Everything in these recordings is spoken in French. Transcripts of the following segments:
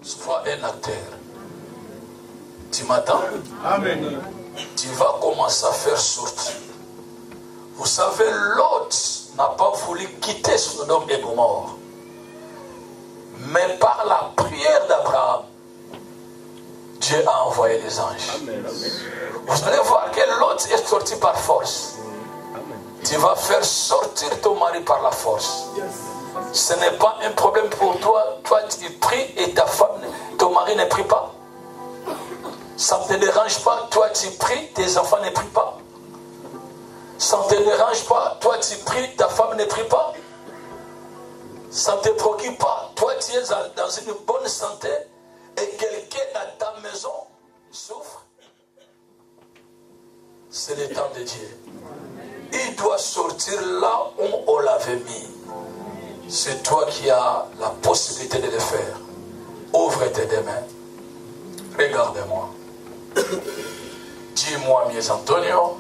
sois un acteur. Tu m'attends? Amen. Tu vas commencer à faire sortir. Vous savez, Lot n'a pas voulu quitter Sodome et Gomorrhe. Mais par la prière d'Abraham, Dieu a envoyé les anges. Amen. Vous allez voir que Lot est sorti par force. Tu vas faire sortir ton mari par la force. Ce n'est pas un problème pour toi. Toi, tu pries et ta femme, ton mari ne prie pas. Ça ne te dérange pas. Toi, tu pries, tes enfants ne prient pas. Ça ne te dérange pas. Toi, tu pries, ta femme ne prie pas. Ça ne te préoccupe pas. Toi, tu es dans une bonne santé et quelqu'un dans ta maison souffre. C'est le temps de Dieu. Il doit sortir là où on l'avait mis. C'est toi qui as la possibilité de le faire. Ouvre tes deux mains. Regarde-moi. Dis-moi, Mies Antonio.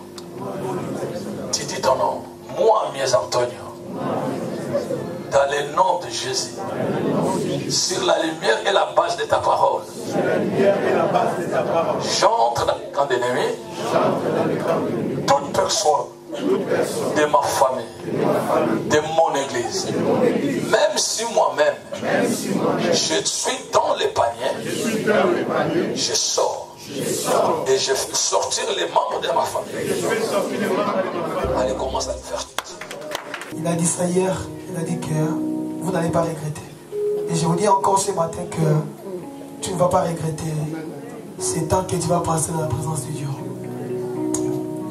Tu dis ton nom. Moi, Mies Antonio. Dans le nom de Jésus. Sur la lumière et la base de ta parole. J'entre dans le camp d'ennemi. Toute personne de ma famille, de mon église, même si moi-même je suis dans le panier, je sors et je fais sortir les membres de ma famille. Allez, commence à le faire. Il a dit ça hier, il a dit que vous n'allez pas regretter. Et je vous dis encore ce matin que tu ne vas pas regretter ces temps que tu vas passer dans la présence de Dieu.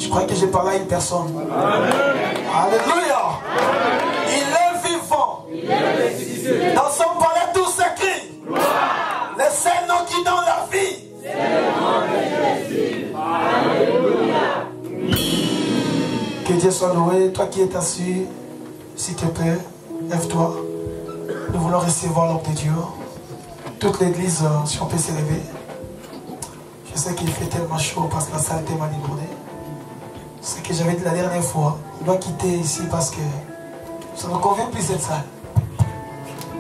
Je crois que j'ai parlé à une personne. Amen. Alléluia. Amen. Il est vivant. Dans son palais tout s'écrit. Le seul nom qui donne la vie. C'est le nom de Jésus. Alléluia. Que Dieu soit loué. Toi qui es assis, s'il te plaît, lève-toi. Nous voulons recevoir l'homme de Dieu. Toute l'église, si on peut s'élever. Je sais qu'il fait tellement chaud parce que la salle est tellement débordée. Ce que j'avais dit la dernière fois, il doit quitter ici parce que ça ne convient plus cette salle.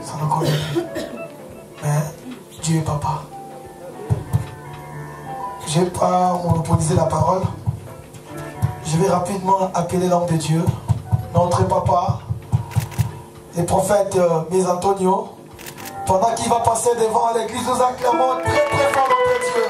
Ça ne convient plus. Mais Dieu est papa. Je ne vais pas monopoliser la parole. Je vais rapidement appeler l'homme de Dieu, notre papa, le prophète Mies Antonio. Pendant qu'il va passer devant l'église, nous acclamons très très fort l'homme de Dieu.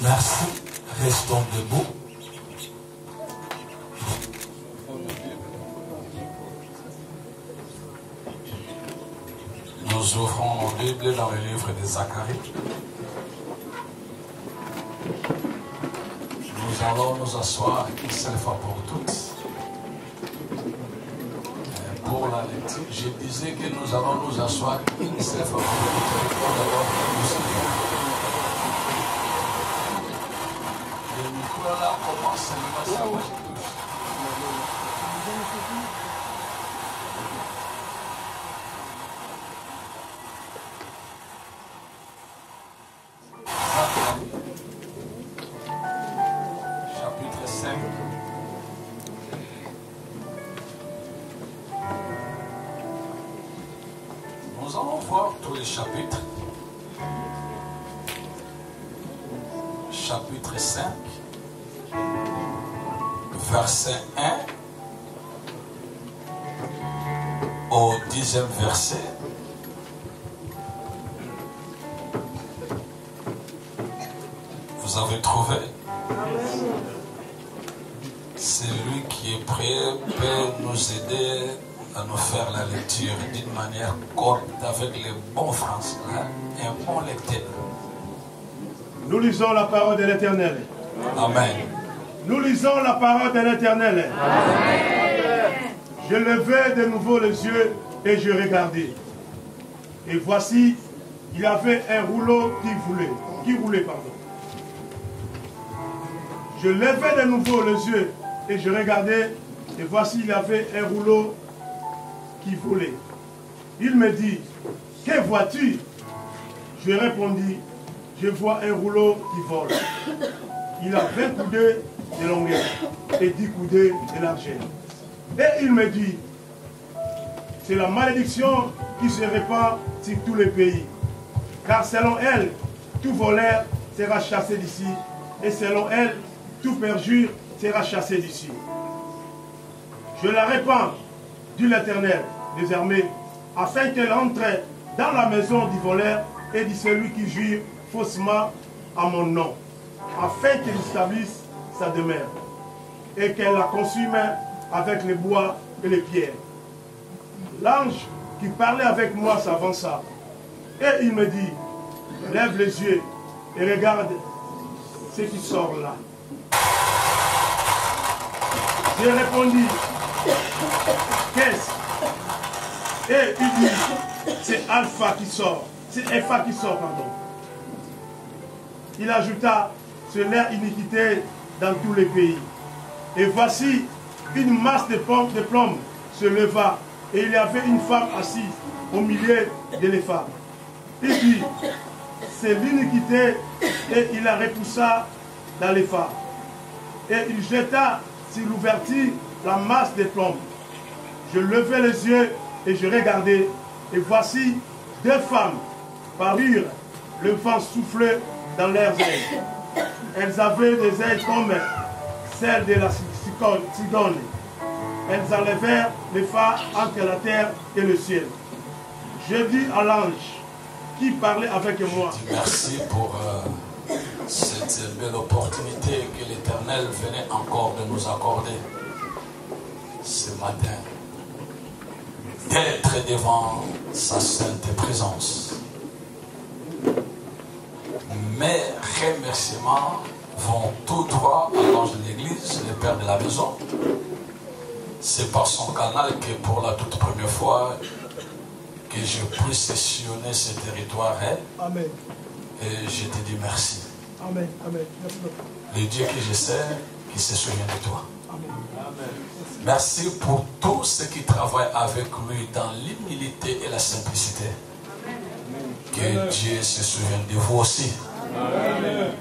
Merci. Restons debout. Nous ouvrons nos Bibles dans le livre de Zacharie. Nous allons nous asseoir une seule fois pour toutes. Pour la lecture, je disais que nous allons nous asseoir une seule fois pour toutes. Pour d'abord nous servir. Le micro là commence à me passer. Chapitre 5. Nous allons voir tous les chapitres. Chapitre 5, verset 1 au 10e verset. Vous avez trouvé? Celui qui est prêt peut nous aider à nous faire la lecture d'une manière correcte avec les bons français, un bon lecteur. Nous lisons la parole de l'Éternel. Amen. Nous lisons la parole de l'Éternel. Je levai de nouveau les yeux et je regardai. Et voici il avait un rouleau qui roulait. Je levai de nouveau les yeux et je regardais, et voici, il avait un rouleau qui volait. Il me dit, que vois-tu? Je répondis, je vois un rouleau qui vole. Il a 20 coudées de longueur et 10 coudées de largeur. Et il me dit, c'est la malédiction qui se répand sur tous les pays. Car selon elle, tout voleur sera chassé d'ici, et selon elle, tout perjure sera chassé d'ici. Je la répands, dit l'Éternel des armées, afin qu'elle entre dans la maison du voleur et de celui qui jure faussement à mon nom, afin qu'elle établisse sa demeure, et qu'elle la consume avec les bois et les pierres. L'ange qui parlait avec moi s'avança, et il me dit, lève les yeux et regarde ce qui sort là. J'ai répondu, qu'est-ce? Et il dit, c'est Alpha qui sort, c'est Epha qui sort, pardon. Il ajouta, c'est leur iniquité dans tous les pays. Et voici, une masse de plomb se leva, et il y avait une femme assise au milieu de les femmes. Il dit, c'est l'iniquité, et il la repoussa dans les femmes. Et il jeta sur l'ouverture la masse de plomb. Je levai les yeux et je regardai, et voici deux femmes parurent, le vent soufflait dans leurs ailes. Elles avaient des ailes comme celles de la Sidone. Elles enlevèrent les phares entre la terre et le ciel. Je dis à l'ange qui parlait avec moi. Merci pour cette belle opportunité que l'Éternel venait encore de nous accorder ce matin, d'être devant sa sainte présence. Mes remerciements vont tout droit à l'ange de l'église, le père de la maison. C'est par son canal que pour la toute première fois que je puisse sillonner ce territoire. Amen. Et je te dis merci. Amen. Amen. Le Dieu que je sais, qui se souvient de toi. Amen. Merci pour tous ceux qui travaillent avec lui dans l'humilité et la simplicité. Que Dieu se souvienne de vous aussi. Amen.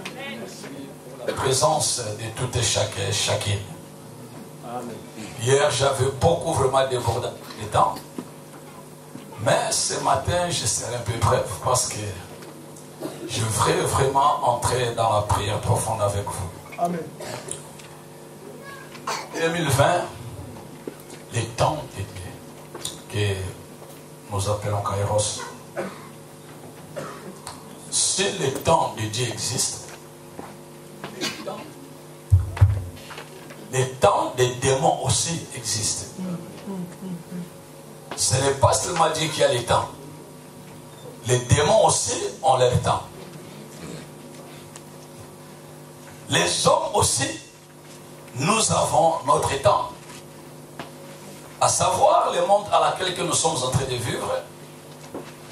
La présence de tout et chacune. Hier, j'avais beaucoup vraiment débordé le temps. Mais ce matin, je serai un peu bref parce que je voudrais vraiment entrer dans la prière profonde avec vous. Amen. 2020, les temps de Dieu, que nous appelons Kairos. Si le temps de Dieu existe, les temps des démons aussi existent. Ce n'est pas seulement Dieu qui a les temps. Les démons aussi ont leur temps. Les hommes aussi, nous avons notre temps. À savoir, le monde à laquelle nous sommes en train de vivre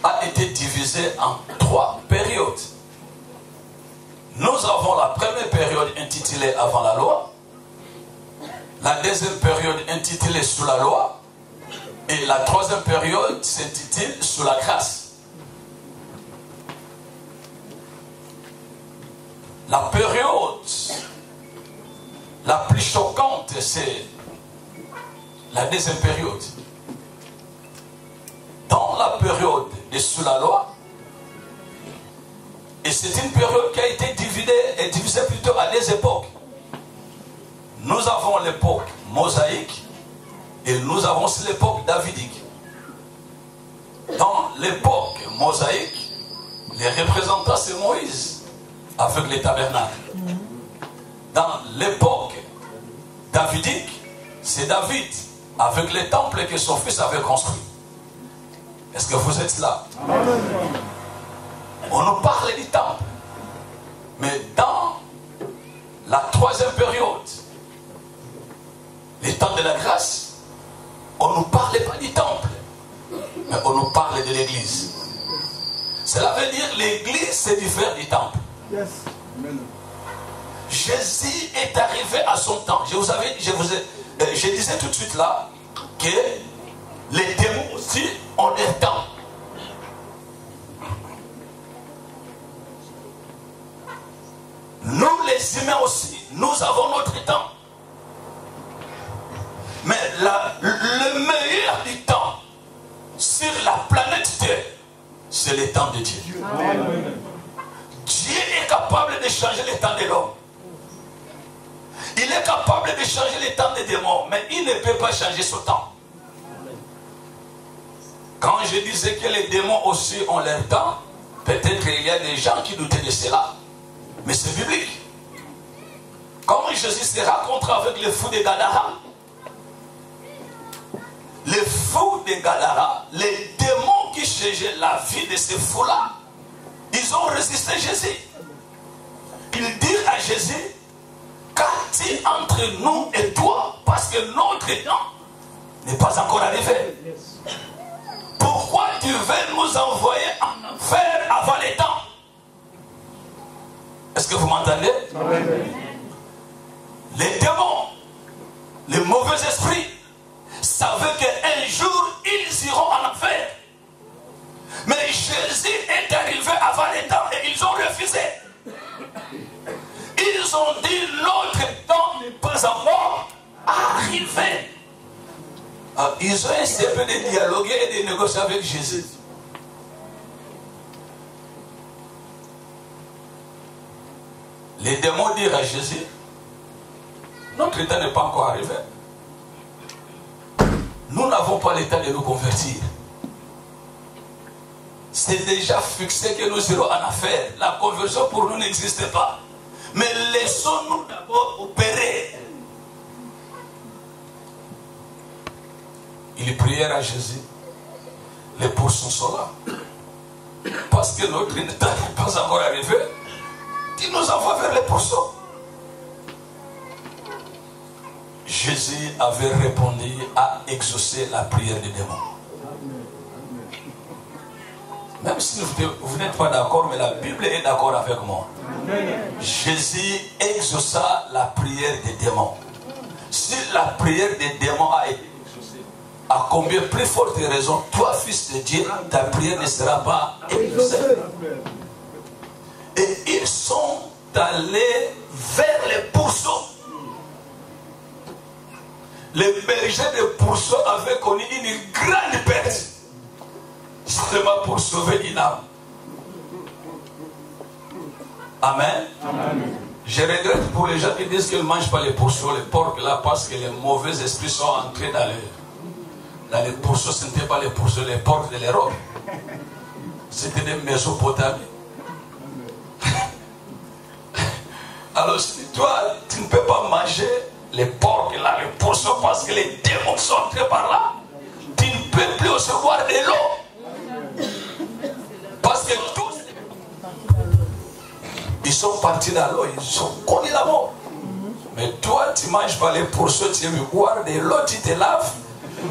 a été divisé en 3 périodes. Nous avons la première période intitulée avant la loi, la deuxième période intitulée sous la loi, et la troisième période s'intitule sous la grâce. La période la plus choquante, c'est la deuxième période. Dans la période de sous la loi, et c'est une période qui a été divisée plutôt à 2 époques. Nous avons l'époque mosaïque et nous avons aussi l'époque davidique. Dans l'époque mosaïque, les représentants c'est Moïse avec les tabernacles. Dans l'époque davidique, c'est David avec les temples que son fils avait construits. Est-ce que vous êtes là? Amen. On nous parle du temple. Mais dans la troisième période, les temps de la grâce, on ne nous parlait pas du temple, mais on nous parlait de l'église. Cela veut dire l'église, c'est différent du temple. Yes. Amen. Jésus est arrivé à son temps. Je disais tout de suite là que les démons aussi ont leur temps. Nous les humains aussi, nous avons notre temps. Mais le meilleur du temps sur la planète Terre, c'est le temps de Dieu. Amen. Dieu est capable de changer le temps de l'homme. Il est capable de changer le temps des démons, mais il ne peut pas changer son temps. Quand je disais que les démons aussi ont leur temps, peut-être qu'il y a des gens qui doutaient de cela. Mais c'est biblique. Quand Jésus se rencontre avec les fous de Gadara, les fous de Gadara, les démons qui changeaient la vie de ces fous-là, ils ont résisté Jésus. Ils disent à Jésus, qu'as-tu entre nous et toi, parce que notre temps n'est pas encore arrivé. Pourquoi tu veux nous envoyer en enfer avant les temps? Est-ce que vous m'entendez? Les démons, les mauvais esprits, savaient qu'un jour ils iront en enfer. Mais Jésus est arrivé avant les temps et ils ont refusé. Ils ont dit notre temps n'est pas encore arrivé. Alors, ils ont essayé de dialoguer et de négocier avec Jésus. Les démons dirent à Jésus, notre temps n'est pas encore arrivé. Nous n'avons pas le temps de nous convertir. C'est déjà fixé que nous serons en affaire. La conversion pour nous n'existe pas. Mais laissons-nous d'abord opérer. Ils prièrent à Jésus. Les poursuivants sont là. Parce que notre temps n'est pas encore arrivé. Il nous envoie vers les poursuivants. Jésus avait répondu à exaucer la prière des démons. Même si vous n'êtes pas d'accord, mais la Bible est d'accord avec moi. Jésus exauça la prière des démons. Si la prière des démons a été exaucée, à combien plus forte raison, toi, fils de Dieu, ta prière ne sera pas exaucée. Et ils sont allés vers les pourceaux. Les bergers de pourceaux avaient connu une grande perte. Justement pour sauver une âme. Amen. Amen. Je regrette pour les gens qui disent qu'ils ne mangent pas les pourceaux, les porcs là, parce que les mauvais esprits sont entrés dans les pourceaux. Ce n'était pas les pourceaux, les porcs de l'Europe. C'était des Mésopotamiens. Alors si toi, tu ne peux pas manger les porcs là, les pourceaux, parce que les démons sont entrés par là, tu ne peux plus recevoir de l'eau. Parce que tous, ils sont partis dans l'eau, ils ont connu la mort. Mais toi, tu ne manges pas les pourceaux, tu veux boire de l'eau, tu te laves.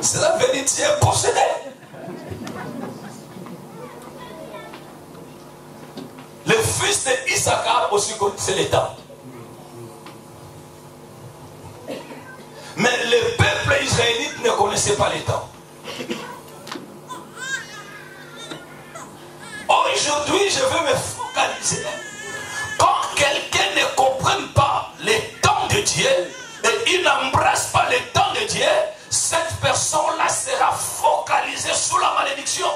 Cela veut dire que tu es possédé. Le fils d'Issachar aussi connaissait les temps. Mais le peuple israélite ne connaissait pas les temps. Aujourd'hui, je veux me focaliser. Quand quelqu'un ne comprend pas les temps de Dieu et il n'embrasse pas les temps de Dieu, cette personne-là sera focalisée sur la malédiction.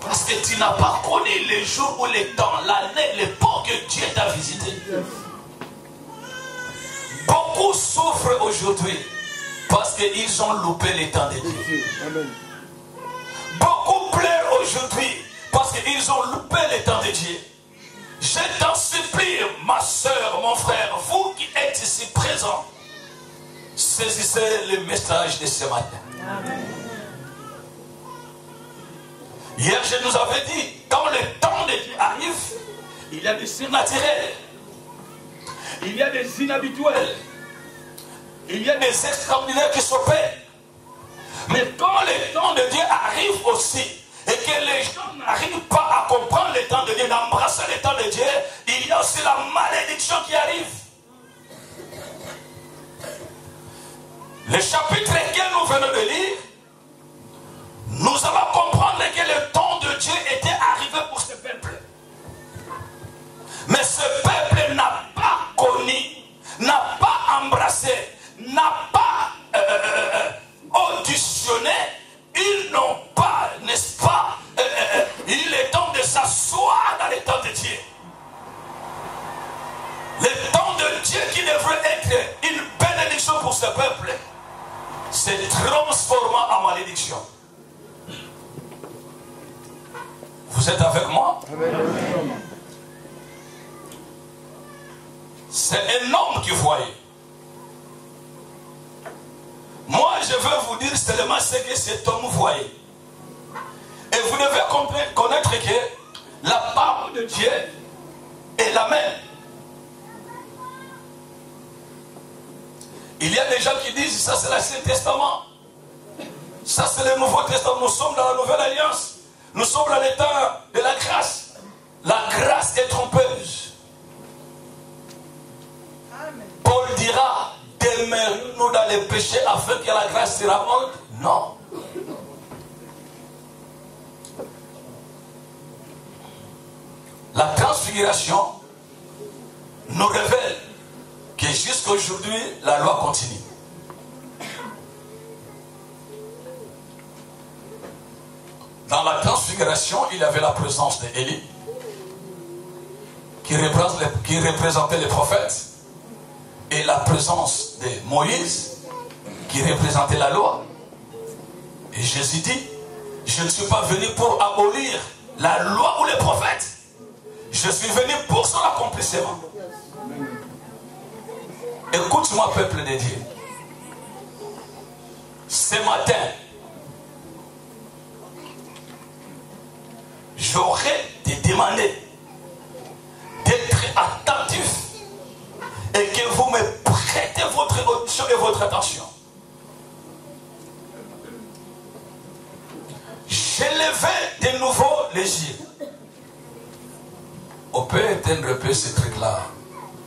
Parce que tu n'as pas connu les jours ou les temps, l'année, l'époque que Dieu t'a visité. Beaucoup souffrent aujourd'hui parce qu'ils ont loupé les temps de Dieu. Amen. Beaucoup pleurent aujourd'hui parce qu'ils ont loupé les temps de Dieu. Je t'en supplie, ma soeur, mon frère, vous qui êtes ici présents, saisissez le message de ce matin. Amen. Hier, je nous avais dit, quand le temps de Dieu arrive, il y a des surnaturels, il y a des inhabituels, il y a des extraordinaires qui s'opèrent. Mais quand le temps de Dieu arrive aussi, et que les gens n'arrivent pas à comprendre le temps de Dieu, d'embrasser le temps de Dieu, il y a aussi la malédiction qui arrive. Le chapitre que nous venons de lire, nous allons comprendre que le temps de Dieu était arrivé pour ce peuple. Mais ce peuple n'a pas connu, n'a pas embrassé, n'a pas auditionné. Ils n'ont pas, n'est-ce pas, il est temps de s'asseoir dans le temps de Dieu. Le temps de Dieu qui devrait être une bénédiction pour ce peuple s'est transformé en malédiction. Vous êtes avec moi? C'est un homme qui voyait. Moi, je veux vous dire seulement ce que cet homme voyait. Et vous devez connaître que la parole de Dieu est la même. Il y a des gens qui disent, ça c'est l'Ancien Testament. Ça c'est le Nouveau Testament. Nous sommes dans la Nouvelle Alliance. Nous sommes dans l'état de la grâce. La grâce est trompeuse. Paul dira, demeurons-nous dans les péchés afin que la grâce se raconte? Non. La transfiguration nous révèle que jusqu'à aujourd'hui, la loi continue. Dans la transfiguration, il y avait la présence d'Élie, qui représentait les prophètes, et la présence de Moïse, qui représentait la loi. Et Jésus dit, je ne suis pas venu pour abolir la loi ou les prophètes. Je suis venu pour son accomplissement. Écoute-moi, peuple de Dieu. Ce matin, j'aurais te demandé d'être attentif et que vous me prêtez votre audition et votre attention. J'ai levé de nouveau les yeux. On peut éteindre un peu ce truc-là,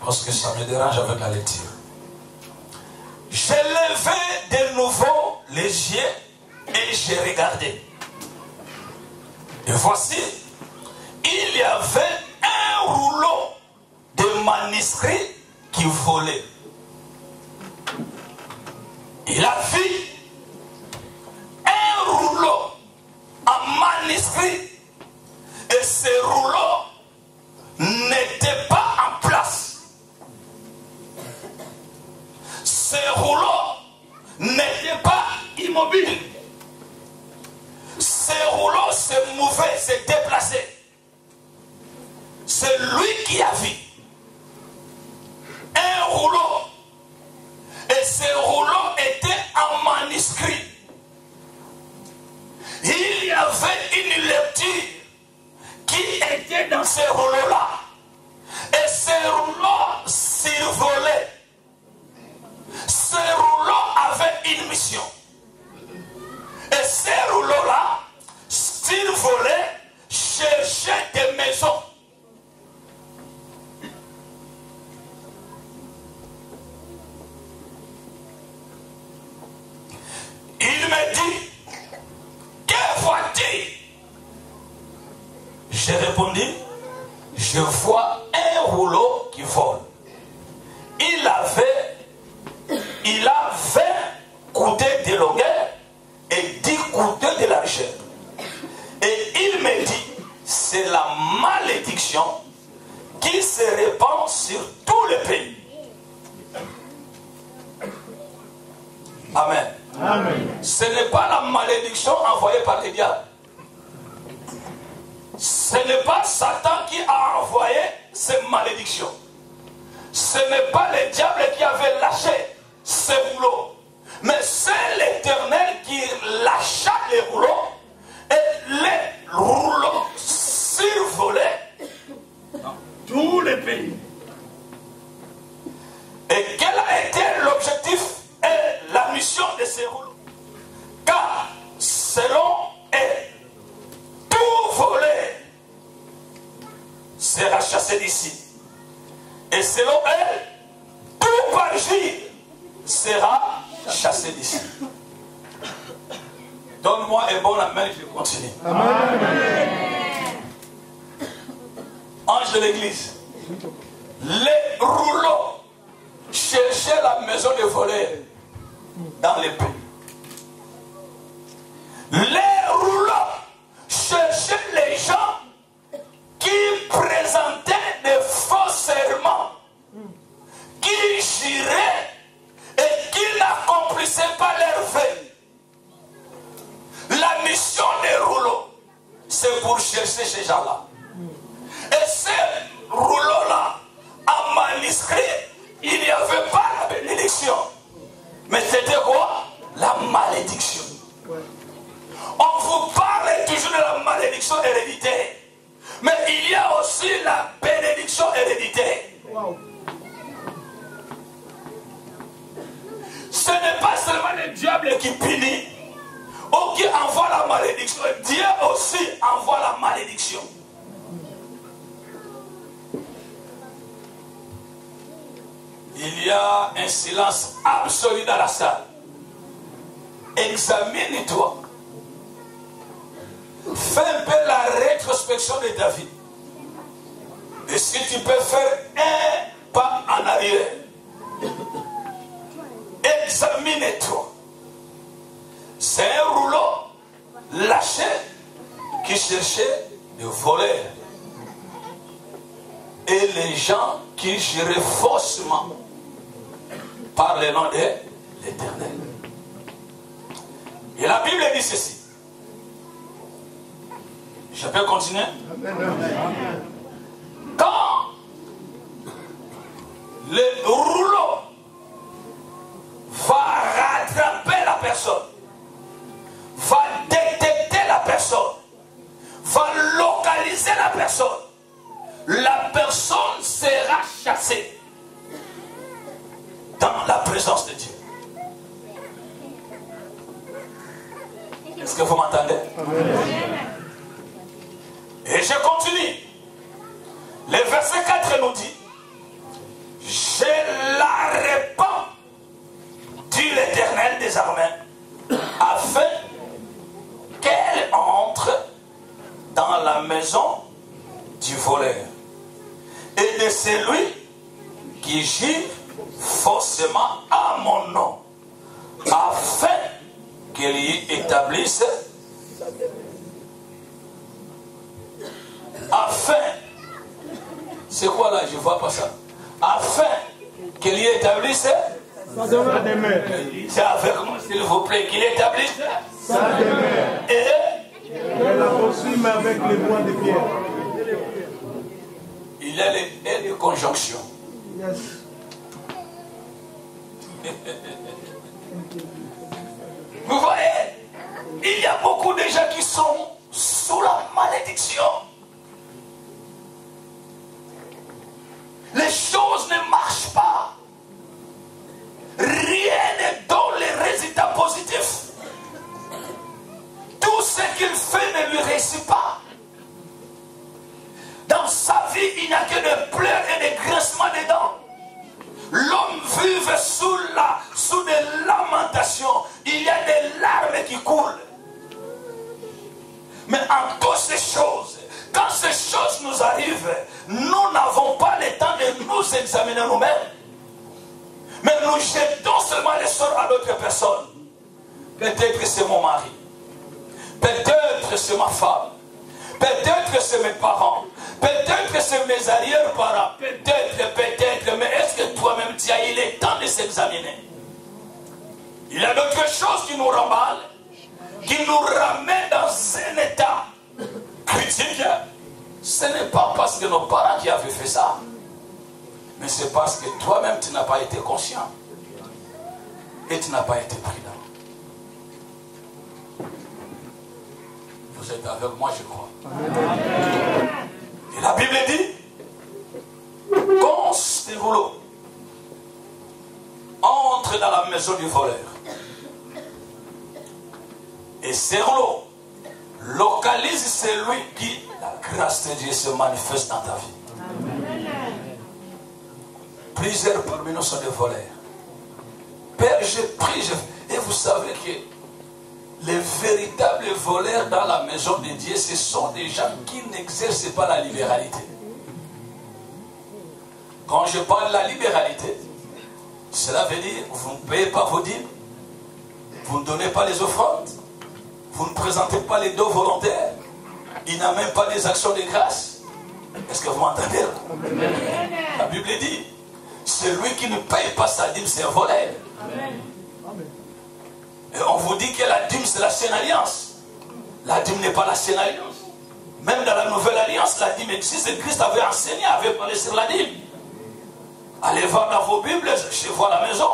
parce que ça me dérange avec la lecture. J'ai levé de nouveau les yeux et j'ai regardé. Et voici, il y avait un rouleau de manuscrits qui volait. Il a vu un rouleau en manuscrit et ce rouleau n'était pas en place. Ce rouleau n'était pas immobile. Ce rouleau se mouvait, se déplaçait. C'est lui qui a vu un rouleau. Et ce rouleau était en manuscrit. Il y avait une lecture qui était dans ce rouleau-là. Et ce rouleau survolait. Ce rouleau avait une mission. Et ce rouleau-là, survolait, cherchait des maisons. Il me dit, que vois-tu? J'ai répondu, je vois un rouleau qui vole. Il a 20 coudées de longueur et 10 coudées de largeur. Et il me dit, c'est la malédiction qui se répand sur tout le pays. Amen. Amen. Ce n'est pas la malédiction envoyée par les diables. Ce n'est pas Satan qui a envoyé ces malédictions. Ce n'est pas le diable qui avait lâché ces rouleaux. Mais c'est l'Éternel qui lâcha les rouleaux. Et les rouleaux survolaient tous les pays. Et quel a été l'objectif et la mission de ces rouleaux? Car selon eux, sera chassé d'ici. Et selon elle, tout parjure sera chassé d'ici. Donne-moi un bon amen, je continue. Amen. Ange de l'église, les rouleaux cherchaient la maison des voleurs dans les pays. Les rouleaux cherchaient les gens qui présentaient des faux serments, qui juraient et qui n'accomplissaient pas leur vœux. La mission des rouleaux, c'est pour chercher ces gens-là. Et ces rouleaux-là, en manuscrit, il n'y avait pas la bénédiction. Mais c'était quoi? La malédiction. On vous parle toujours de la malédiction héréditaire. Mais il y a aussi la bénédiction héréditaire. Wow. Ce n'est pas seulement le diable qui punit ou qui envoie la malédiction. Dieu aussi envoie la malédiction. Il y a un silence absolu dans la salle. Examine-toi. Fais un peu la rétrospection de ta vie. Et si tu peux faire un pas en arrière, examine-toi. C'est un rouleau lâché qui cherchait des voleurs. Et les gens qui juraient faussement par le nom de l'Éternel. Et la Bible dit ceci. Je peux continuer? Quand le rouleau va rattraper la personne, va détecter la personne, va localiser la personne sera chassée dans la présence de Dieu. Est-ce que vous m'entendez? Et je continue. Le verset 4 nous dit: je la répands, dit l'Éternel des armées, afin qu'elle entre dans la maison du voleur et de celui qui gît faussement à mon nom, afin qu'il y établisse, afin, c'est quoi là, je ne vois pas ça, afin qu'il y établisse sa demeure. C'est avec moi s'il vous plaît, qu'il établisse sa demeure. Et elle la poursuit avec les points de pierre. Il y a les conjonctions. Yes. Vous voyez, il y a beaucoup de gens qui sont sous la malédiction. Les choses ne marchent pas. Rien ne donne les résultats positifs. Tout ce qu'il fait ne lui réussit pas. Dans sa vie, il n'y a que des pleurs et des grincements de dents. L'homme vive sous des lamentations. Il y a des larmes qui coulent. Mais en toutes ces choses, quand ces choses nous arrivent, nous n'avons pas le temps de nous examiner nous-mêmes. Mais nous jetons seulement les sorts à d'autres personnes. Peut-être que c'est mon mari. Peut-être que c'est ma femme. Peut-être que c'est mes parents. Peut-être que c'est mes arrière-parents. Peut-être. Mais est-ce que toi-même tu as eu le temps de s'examiner? Il y a d'autres choses qui nous remballent, qui nous ramènent dans un état critique. Ce n'est pas parce que nos parents qui avaient fait ça, mais c'est parce que toi-même tu n'as pas été conscient et tu n'as pas été prudent. Vous êtes avec moi, je crois. Et la Bible dit, quand ces rouleaux entrent dans la maison du voleur, et ces rouleaux localisent celui qui, la grâce de Dieu se manifeste dans ta vie. Plusieurs parmi nous sont des voleurs. Père, je prie, et vous savez que les véritables voleurs dans la maison de Dieu, ce sont des gens qui n'exercent pas la libéralité. Quand je parle de la libéralité, cela veut dire vous ne payez pas vos dîmes, vous ne donnez pas les offrandes, vous ne présentez pas les dons volontaires, il n'a même pas des actions de grâce. Est-ce que vous m'entendez? La Bible dit, celui qui ne paye pas sa dîme, c'est un voleur. Et on vous dit que la dîme, c'est la Sainte Alliance. La dîme n'est pas la Sainte Alliance. Même dans la Nouvelle Alliance, la dîme existe et Christ avait enseigné, avait parlé sur la dîme. Allez voir dans vos Bibles, chez vous à la maison,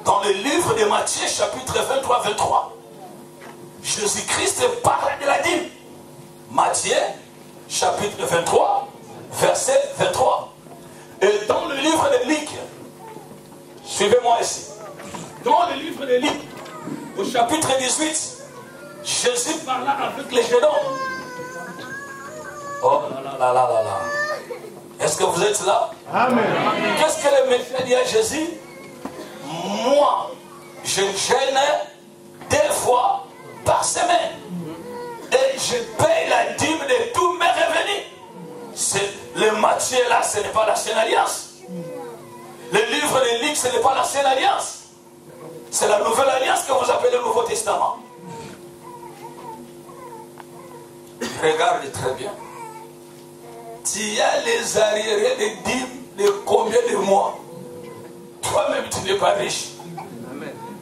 dans le livre de Matthieu, chapitre 23-23. Jésus-Christ parle de la dîme. Matthieu, chapitre 23, verset 23. Et dans le livre de Luc, suivez-moi ici. Dans le livre de Luc, au chapitre 18, Jésus parla avec les jeunes hommes. Oh là là là là là. Est-ce que vous êtes là? Amen. Qu'est-ce que le Messie dit à Jésus? Moi, je gêne 2 fois par semaine. Et je paye la dîme de tous mes revenus. Le Matthieu là, ce n'est pas la Sainte Alliance. Le livre de Luc, ce n'est pas la Sainte Alliance. C'est la Nouvelle Alliance que vous appelez le Nouveau Testament. Regarde très bien. Tu as les arriérés de dîmes de combien de mois? Toi-même, tu n'es pas riche.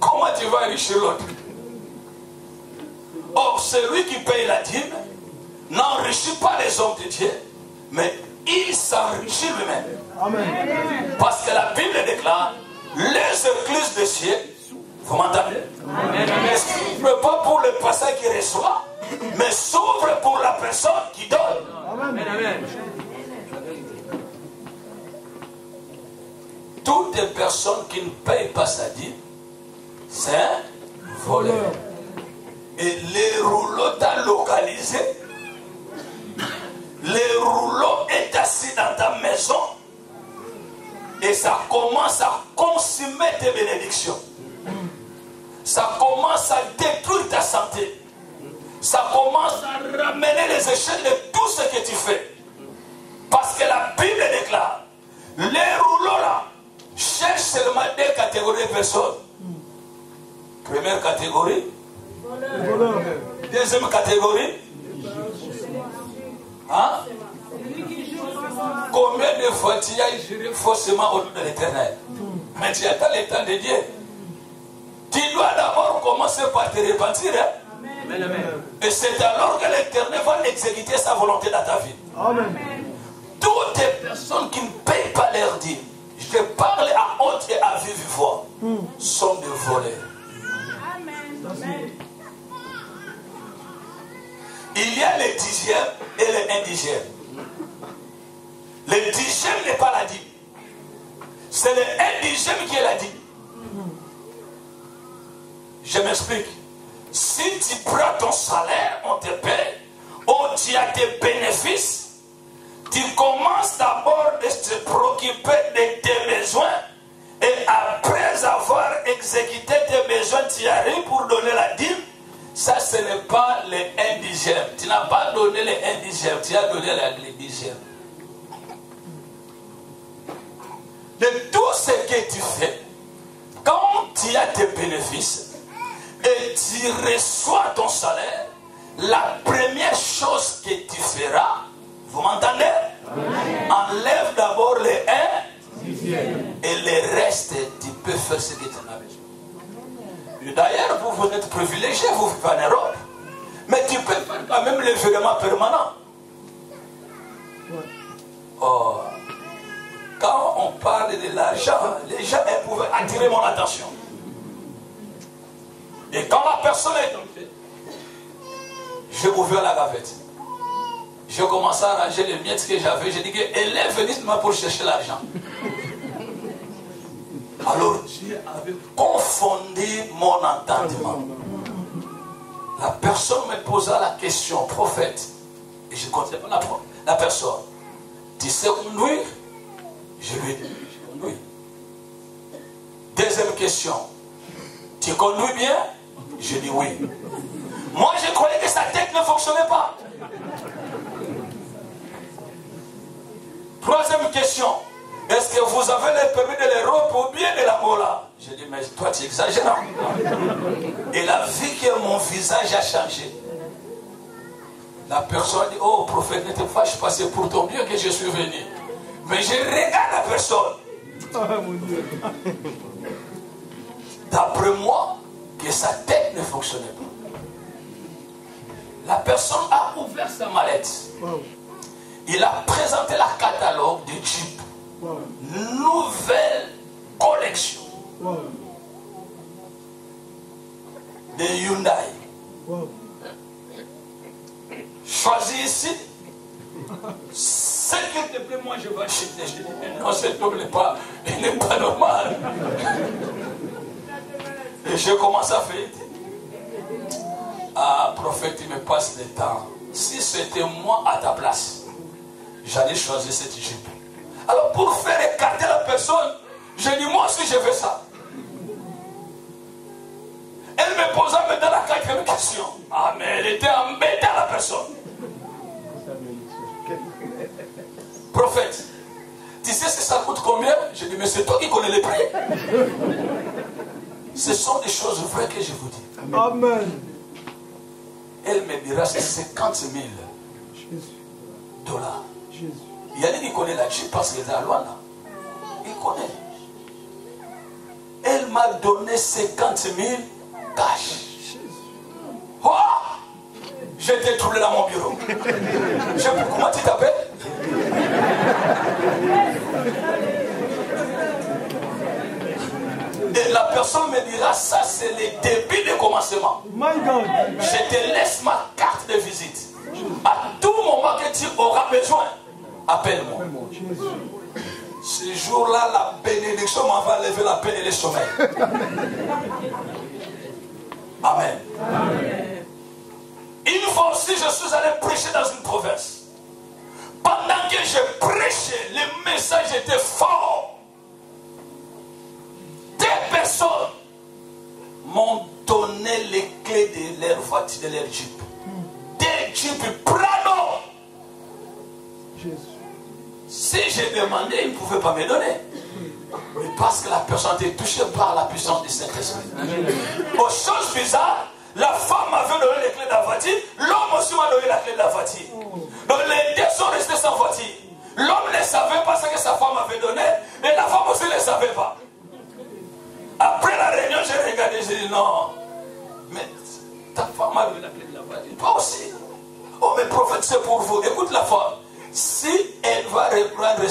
Comment tu vas enrichir l'autre? Or, celui qui paye la dîme n'enrichit pas les hommes de Dieu, mais il s'enrichit lui-même. Parce que la Bible déclare, les écluses des cieux, vous m'entendez? Ne s'ouvre pas pour le passage qui reçoit, mais s'ouvre pour la personne qui donne. Amen. Toutes les personnes qui ne payent pas sa dîme, c'est un voleur. Et les rouleaux t'ont localisé. Les rouleaux est assis dans ta maison. Et ça commence à consumer tes bénédictions. Ça commence à détruire ta santé. Ça commence à ramener les échecs de tout ce que tu fais. Parce que la Bible déclare, les rouleaux là cherchent seulement 2 catégories de personnes. Première catégorie, deuxième catégorie, hein? Combien de fois tu as juré faussement au nom de l'Éternel? Mais tu attends le temps de Dieu. Tu dois d'abord commencer par te repentir. Hein? Et c'est alors que l'Éternel va exécuter sa volonté dans ta vie. Amen. Toutes les personnes qui ne payent pas leur dîme, je parle à haute et à vive voix, sont des voleurs. Amen. Il y a les dixièmes et les indigèmes. Le dixième n'est pas la dîme. C'est le indigème qui est la dîme. Je m'explique. Si tu prends ton salaire, on te paie, ou tu as tes bénéfices, tu commences d'abord de te préoccuper de tes besoins, et après avoir exécuté tes besoins, tu arrives pour donner la dîme. Ça, ce n'est pas les indigènes. Tu n'as pas donné les indigènes, tu as donné les indigènes. De tout ce que tu fais, quand tu as tes bénéfices et tu reçois ton salaire, la première chose que tu feras, vous m'entendez? Enlève d'abord les 1 et le reste, tu peux faire ce que tu as besoin. D'ailleurs, vous êtes privilégié, vous vivez en Europe, mais tu peux faire quand même l'événement permanent. Oh. Quand on parle de l'argent, les gens pouvaient attirer mon attention. Et quand la personne est tombée, j'ai ouvert la gavette. J'ai commencé à arranger les miettes que j'avais. J'ai dit qu'elle est venue pour chercher l'argent. Alors Dieu avait confondu mon entendement. La personne me posa la question, prophète. Et je ne connaissais pas la personne. Tu sais conduire? Je lui ai dit, je conduis. Deuxième question. Tu conduis bien? Je dis oui. Moi, je croyais que sa tête ne fonctionnait pas. Troisième question. Est-ce que vous avez le permis de l'Europe ou bien de la Mola? Je dis, mais toi, tu exagères. Elle a vu que mon visage a changé. La personne dit, oh, prophète, ne te fâche pas, c'est pour ton bien que je suis venu. Mais je regarde la personne. Ah, mon Dieu. D'après moi, que sa tête ne fonctionnait pas. La personne a ouvert sa mallette. Wow. Il a présenté la catalogue de Jeep. Wow. Nouvelle collection Wow. de Hyundai. Wow. Choisis ici. Ce qui te plaît, moi je vais acheter. Je dis, non, cet homme n'est pas normal. Et je commence à faire. Ah, prophète, il me passe le temps. Si c'était moi à ta place, j'allais choisir cette Jeep. Alors pour faire écarter la personne, je dis moi aussi je veux ça. Elle me posa maintenant la quatrième question. Ah mais elle était embêtée à la personne. Prophète, tu sais si ça coûte combien? Je dis mais c'est toi qui connais les prix. Ce sont des choses vraies que je vous dis. Amen. Elle me dira c'est 50 000 $. Jésus. Il y a qui connaît la Jeep parce qu'il est à Luanda. Il connaît. Elle m'a donné 50 000 cash. Oh! J'étais troublé dans mon bureau. Comment tu t'appelles? Et la personne me dira, ça c'est le début de commencement. My God. Je te laisse ma carte de visite. À tout moment que tu auras besoin, appelle-moi. Ce jour-là, la bénédiction m'en va lever la paix et le sommeil. Amen. Amen. Une fois aussi, je suis allé prêcher dans une province. Pendant que je prêchais, le message était fort. Des personnes m'ont donné les clés de leur voiture, de leur Jeep. Des Jeep plano. Jésus. Si j'ai demandé, ils ne pouvaient pas me donner. Mais parce que la personne était touchée par la puissance du Saint-Esprit. Aux choses bizarres, la femme m'avait donné les clés de la voiture, l'homme aussi m'a donné la clé de la voiture. Donc les deux sont restés sans voiture. L'homme ne savait pas ce que sa femme avait donné, et la femme aussi ne savait pas. Après la réunion, j'ai regardé, j'ai dit non, mais ta femme a donné la clé de la voiture, toi aussi. Oh mais prophète, c'est pour vous. Écoute la femme. Si elle va reprendre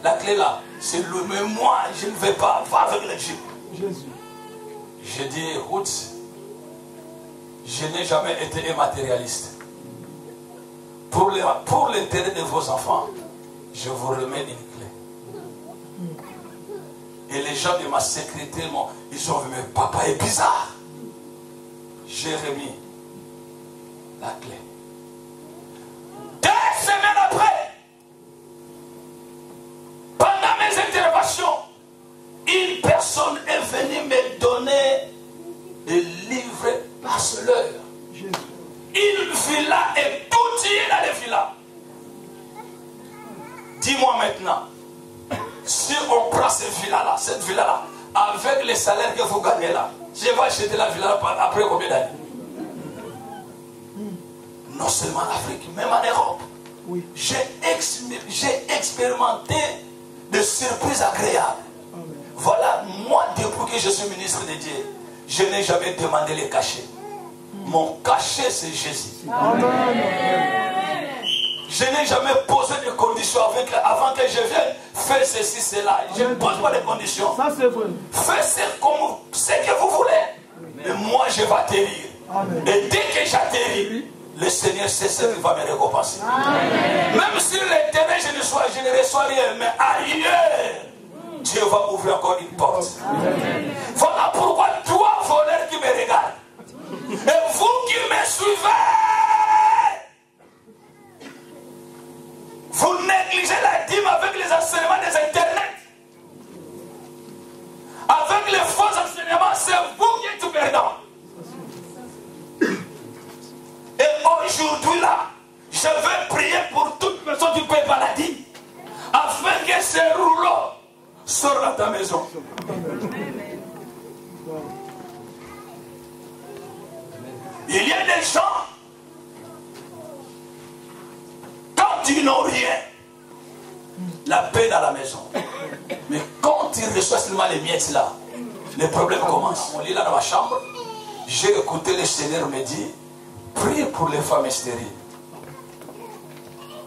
la clé là, c'est le même moi, je ne vais pas. Va avec le Jeep. Jésus. Je dis, écoute, je n'ai jamais été un matérialiste. Pour l'intérêt de vos enfants, je vous remets une clé. Et les gens de ma sécurité, ils ont vu, mais papa est bizarre. J'ai remis la clé. 2 semaines après, pendant mes interventions, une personne est venue me donner des livres parceleurs. Une villa et tout y est dans les villas. Dis-moi maintenant, si on prend cette villa-là, avec les salaires que vous gagnez là, je vais acheter la villa après combien d'années? Non seulement en Afrique, même en Europe. Oui. J'ai expérimenté de surprises agréables. Amen. Voilà, moi, depuis que je suis ministre de Dieu, je n'ai jamais demandé les cachets. Mon cachet, c'est Jésus. Amen. Je n'ai jamais posé de conditions avant que je vienne faire ceci, cela. Je ne pose pas de conditions. Ça, c'est vrai. Faites comme ce que vous voulez. Mais moi, je vais atterrir. Amen. Et dès que j'atterris, le Seigneur sait ce qu'il va me récompenser. Amen. Même sur le terrain, je ne reçois rien, mais ailleurs, Dieu va ouvrir encore une porte. Amen. Voilà pourquoi toi, voleur qui me regarde, et vous qui me suivez, vous négligez la dîme avec les enseignements des internets, avec les Certainement, c'est vous qui êtes perdant. Et aujourd'hui là, je vais prier pour toute personne qui peut maladie, afin que ces rouleaux sortent de ta maison. Il y a des gens, quand ils n'ont rien, la paix dans la maison. Mais quand ils reçoivent seulement les miettes là, les problèmes commencent. On lit là dans ma chambre, j'ai écouté le Seigneur me dire, prie pour les femmes stériles.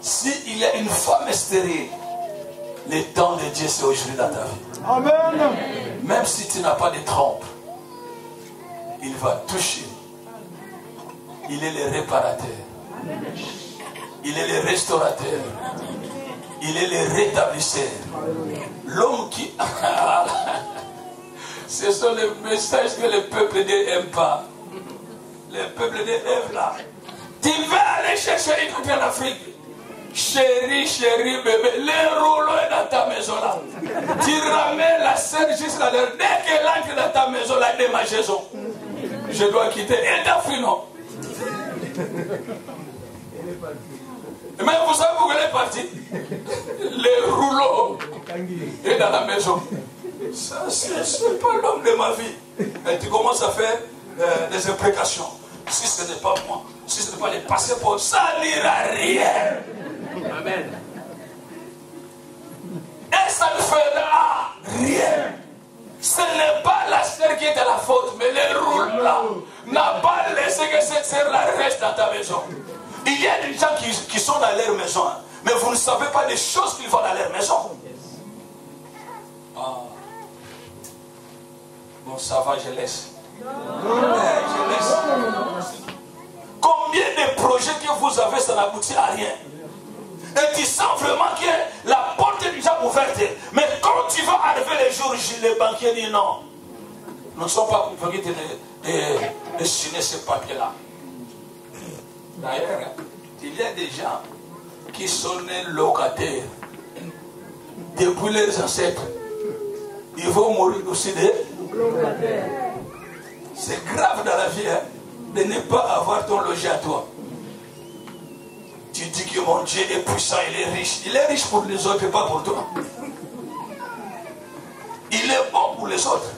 S'il y a une femme stérile, le temps de Dieu c'est aujourd'hui dans ta vie. Amen. Même si tu n'as pas de trompe, il va toucher. Il est le réparateur. Il est le restaurateur. Il est le rétablisseur. L'homme qui... Ce sont les messages que le peuple n'aime pas. Le peuple n'aime là. Tu vas aller chercher une copine en Afrique. Chérie, chérie, bébé, le rouleau est dans ta maison là. Tu ramènes la sœur juste là. Dès qu'elle entre dans ta maison là, elle est ma maison. Je dois quitter. Elle t'a fui, non? Mais vous savez où elle est partie? Le rouleau est dans la maison. Ça, c'est pas l'homme de ma vie. Et tu commences à faire des imprécations. Si ce n'est pas moi, si ce n'est pas les passeports, ça n'ira rien. Amen. Et ça ne fera rien. Ce n'est pas la sœur qui est à la faute, mais le rouleau n'a pas laissé que cette sœur-là reste dans ta maison. Il y a des gens qui sont dans leur maison, hein, mais vous ne savez pas les choses qu'ils font dans leur maison. Ah. Bon, ça va, je laisse. Je laisse. Combien de projets que vous avez, ça n'aboutit à rien. Et tu sens vraiment que la porte est déjà ouverte. Mais quand tu vas arriver les jours, les banquiers disent non. Nous ne sommes pas convaincus de signer ce papier-là. D'ailleurs, il y a des gens qui sont nés locataires depuis leurs ancêtres. Ils vont mourir aussi de locataires. C'est grave dans la vie, hein, de ne pas avoir ton logis à toi. Tu dis que mon Dieu est puissant, il est riche. Il est riche pour les autres et pas pour toi. Il est bon pour les autres.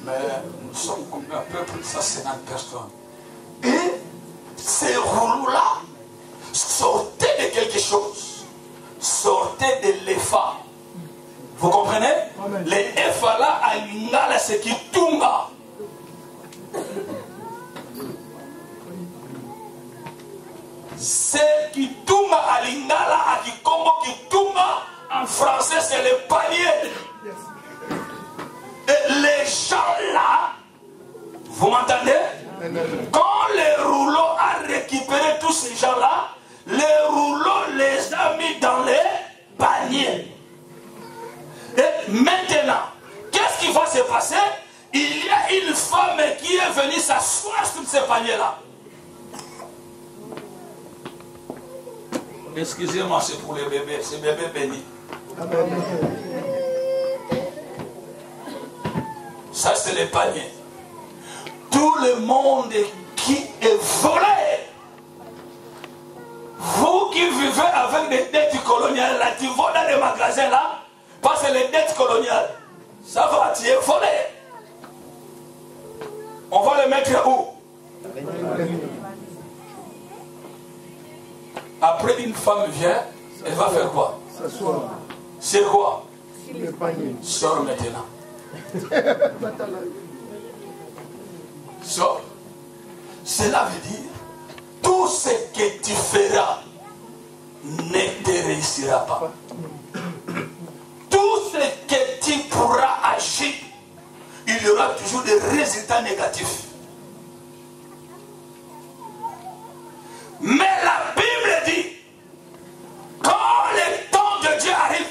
Mais nous sommes comme un peuple de 150 personnes. Et ces rouleaux-là, sortaient de quelque chose. Sortaient de l'EFA. Vous comprenez? Amen. Les EFA là, à l'ingala, c'est qui tunga. C'est qui tunga à l'ingala, à Kikongo, qui tunga. En français, c'est le panier. Et les gens là, vous m'entendez? Quand le rouleau a récupéré tous ces gens là, le rouleau les a mis dans les paniers. Et maintenant, qu'est-ce qui va se passer? Il y a une femme qui est venue s'asseoir sur ces paniers là. Excusez-moi, c'est pour les bébés, c'est bébé béni. Ça, c'est les paniers. Tout le monde qui est volé. Vous qui vivez avec des dettes coloniales, là, tu vas dans les magasins là, parce que les dettes coloniales, ça va, tu es volé. On va les mettre où? Après, une femme vient, elle va faire quoi? C'est quoi? Sors maintenant. Sors. Cela veut dire, tout ce que tu feras ne te réussira pas. Tout ce que tu pourras agir, il y aura toujours des résultats négatifs. Mais la Bible dit, quand le temps de Dieu arrive,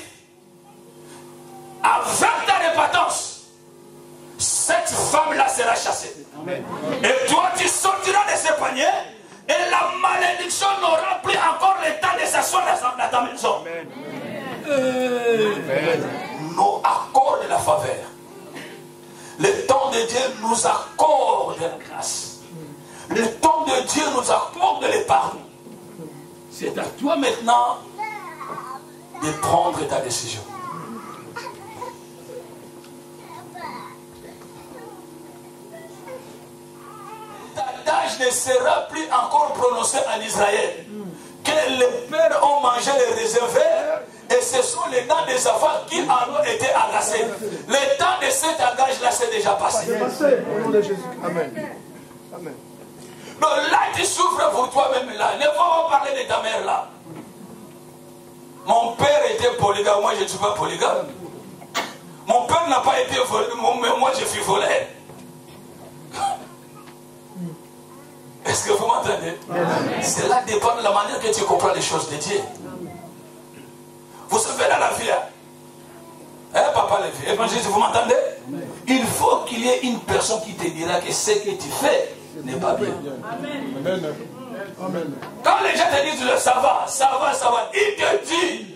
avec ta repentance, cette femme-là sera chassée. Amen. Et toi, tu sortiras de ce panier et la malédiction n'aura plus encore le temps de s'asseoir dans ta maison. Amen. Nous, à nous accorde la grâce. Le temps de Dieu nous accorde les pardons. C'est à toi maintenant de prendre ta décision. L'adage ne sera plus encore prononcé en Israël. Que les pères ont mangé les réserves et ce sont les dents des enfants qui en ont été agacés. Le temps de cet adage-là s'est déjà passé. C'est passé au nom de Jésus. Amen. Amen. Donc là, tu souffres pour toi-même là. Ne va pas parler de ta mère là. Mon père était polygame, moi je ne suis pas polygame. Mon père n'a pas été volé, mais moi je suis volé. Est-ce que vous m'entendez? Cela dépend de la manière que tu comprends les choses de Dieu. Vous savez dans la vie, hein, papa les vieux, évangéliste, vous m'entendez? Il faut qu'il y ait une personne qui te dira que ce que tu fais n'est pas bien. Amen. Amen. Quand les gens te disent ça va, il te dit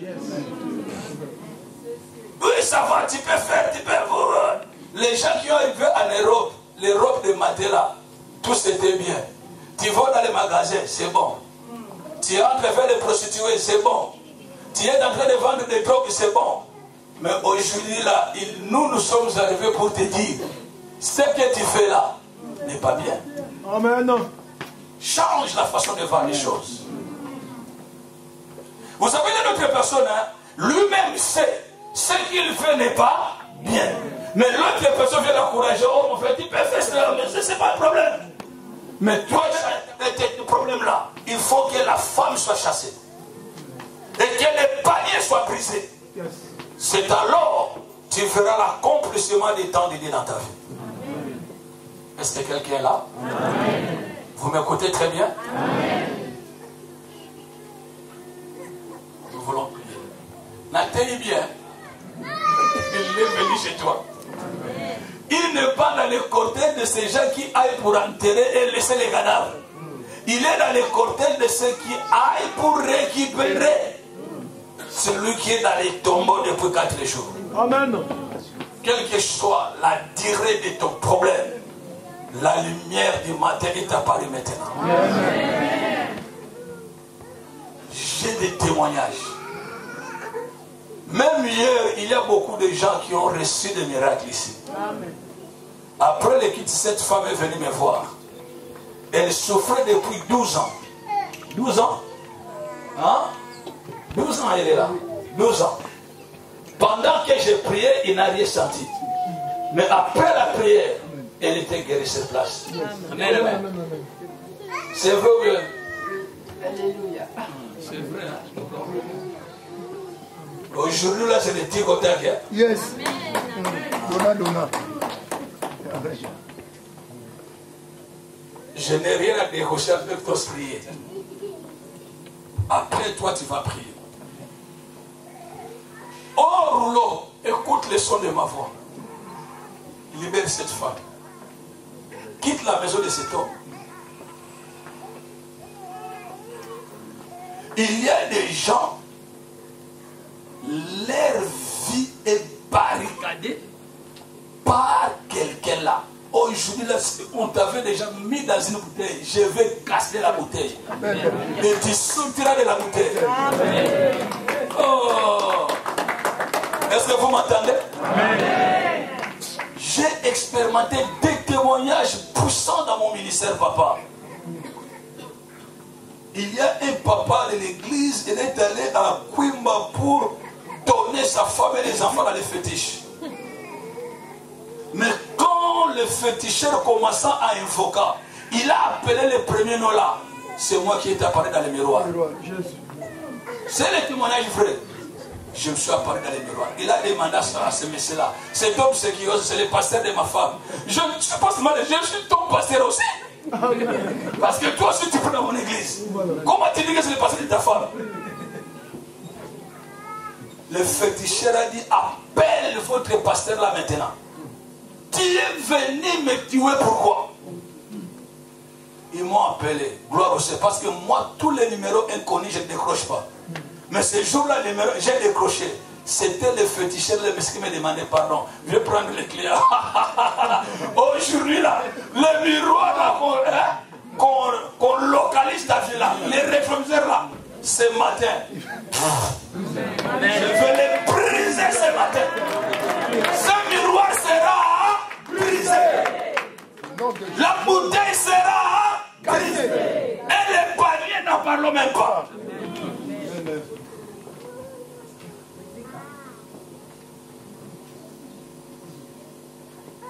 oui, ça va, tu peux faire, tu peux voir. Les gens qui ont arrivé en Europe, l'Europe de Matela, tout c'était bien. Tu vas dans les magasins, c'est bon. Tu entres vers les prostituées, c'est bon. Tu es en train de vendre des drogues, c'est bon. Mais aujourd'hui, là, nous sommes arrivés pour te dire, ce que tu fais là n'est pas bien. Amen. Change la façon de voir les choses. Vous savez, notre personne, hein, lui-même sait ce qu'il fait n'est pas bien. Mais l'autre personne vient l'encourager. Oh, mon frère, tu peux faire cela, mais ce n'est pas un problème. Mais toi, ce problème-là, il faut que la femme soit chassée. Et que les paniers soient brisés. Yes. C'est alors que tu feras l'accomplissement des temps de Dieu dans ta vie. Est-ce que quelqu'un est là? Amen. Vous m'écoutez très bien? Amen. Nous voulons prier. N'atteignez bien. Il est venu chez toi. Il n'est pas dans le cortège de ces gens qui aillent pour enterrer et laisser les cadavres. Il est dans le cortège de ceux qui aillent pour récupérer celui qui est dans les tombeaux depuis 4 jours. Amen. Quelle que soit la durée de ton problème, la lumière du matin est apparue maintenant. Amen. J'ai des témoignages. Même hier, il y a beaucoup de gens qui ont reçu des miracles ici. Amen. Après le quitte, cette femme est venue me voir. Elle souffrait depuis 12 ans. 12 ans? Hein? 12 ans elle est là. 12 ans. Pendant que j'ai prié, il n'a rien senti. Mais après la prière, elle était guérie sur place. Amen. Amen. C'est vrai ou bien? Alléluia. C'est vrai. Hein? Aujourd'hui, là, c'est le petit côté. Yes. Donna. Je n'ai rien à dérocher avec toi prier. Après toi, tu vas prier. Oh, Rouleau, écoute le son de ma voix. Libère cette femme. Quitte la maison de cet homme. Il y a des gens, leur vie est barricadée par quelqu'un là. Aujourd'hui, on t'avait déjà mis dans une bouteille. Je vais casser la bouteille. Amen. Et tu sortiras de la bouteille. Amen. Oh. Est-ce que vous m'entendez? Amen. J'ai expérimenté des témoignages puissants dans mon ministère, papa. Il y a un papa de l'église, il est allé à Kwimba pour donner sa femme et les enfants dans les fétiches. Mais quand le féticheur commença à invoquer, il a appelé le premier nom là. C'est moi qui étais apparu dans le miroir. C'est le témoignage vrai. Je me suis apparu dans le miroir. Il a demandé à ce monsieur-là. Cet homme, c'est le pasteur de ma femme. Je pense mal, je suis ton pasteur aussi. Parce que toi aussi tu prends dans mon église. Comment tu dis que c'est le pasteur de ta femme? Le féticheur a dit, appelle votre pasteur là maintenant. Tu es venu me tuer, pourquoi? Ils m'ont appelé, gloire au Seigneur, parce que moi, tous les numéros inconnus, je ne décroche pas. Mais ce jour-là, j'ai décroché. C'était le féticheur, le monsieur qui me demandait pardon. Je vais prendre les clients. Aujourd'hui, là, le miroir là, qu'on localise ta vie là, les réfractaires là, ce matin, je vais les briser ce matin. Ce miroir sera brisé. La bouteille sera brisée. Et les paniers n'en parlons même pas.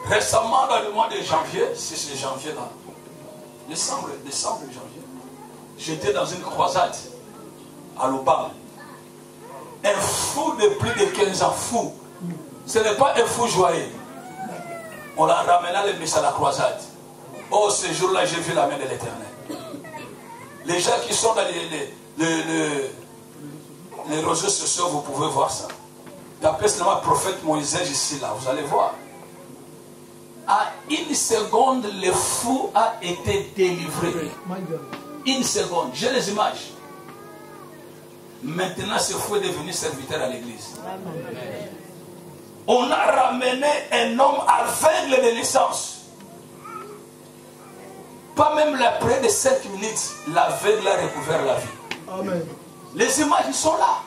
Récemment, dans le mois de janvier, c'est ce janvier-là, décembre janvier, j'étais dans une croisade à l'Obama. Un fou de plus de 15 ans, fou. Ce n'est pas un fou joyeux. On l'a ramené le message à la croisade. Oh, ce jour-là, j'ai vu la main de l'Éternel. Les gens qui sont dans les réseaux sociaux, vous pouvez voir ça. Tapez seulement le prophète Moïse ici, là, vous allez voir. À une seconde, le fou a été délivré. Une seconde. J'ai les images. Maintenant, ce fou est devenu serviteur à l'église. On a ramené un homme aveugle de naissance. Pas même après de 5 minutes, l'aveugle a recouvert la vie. Amen. Les images sont là.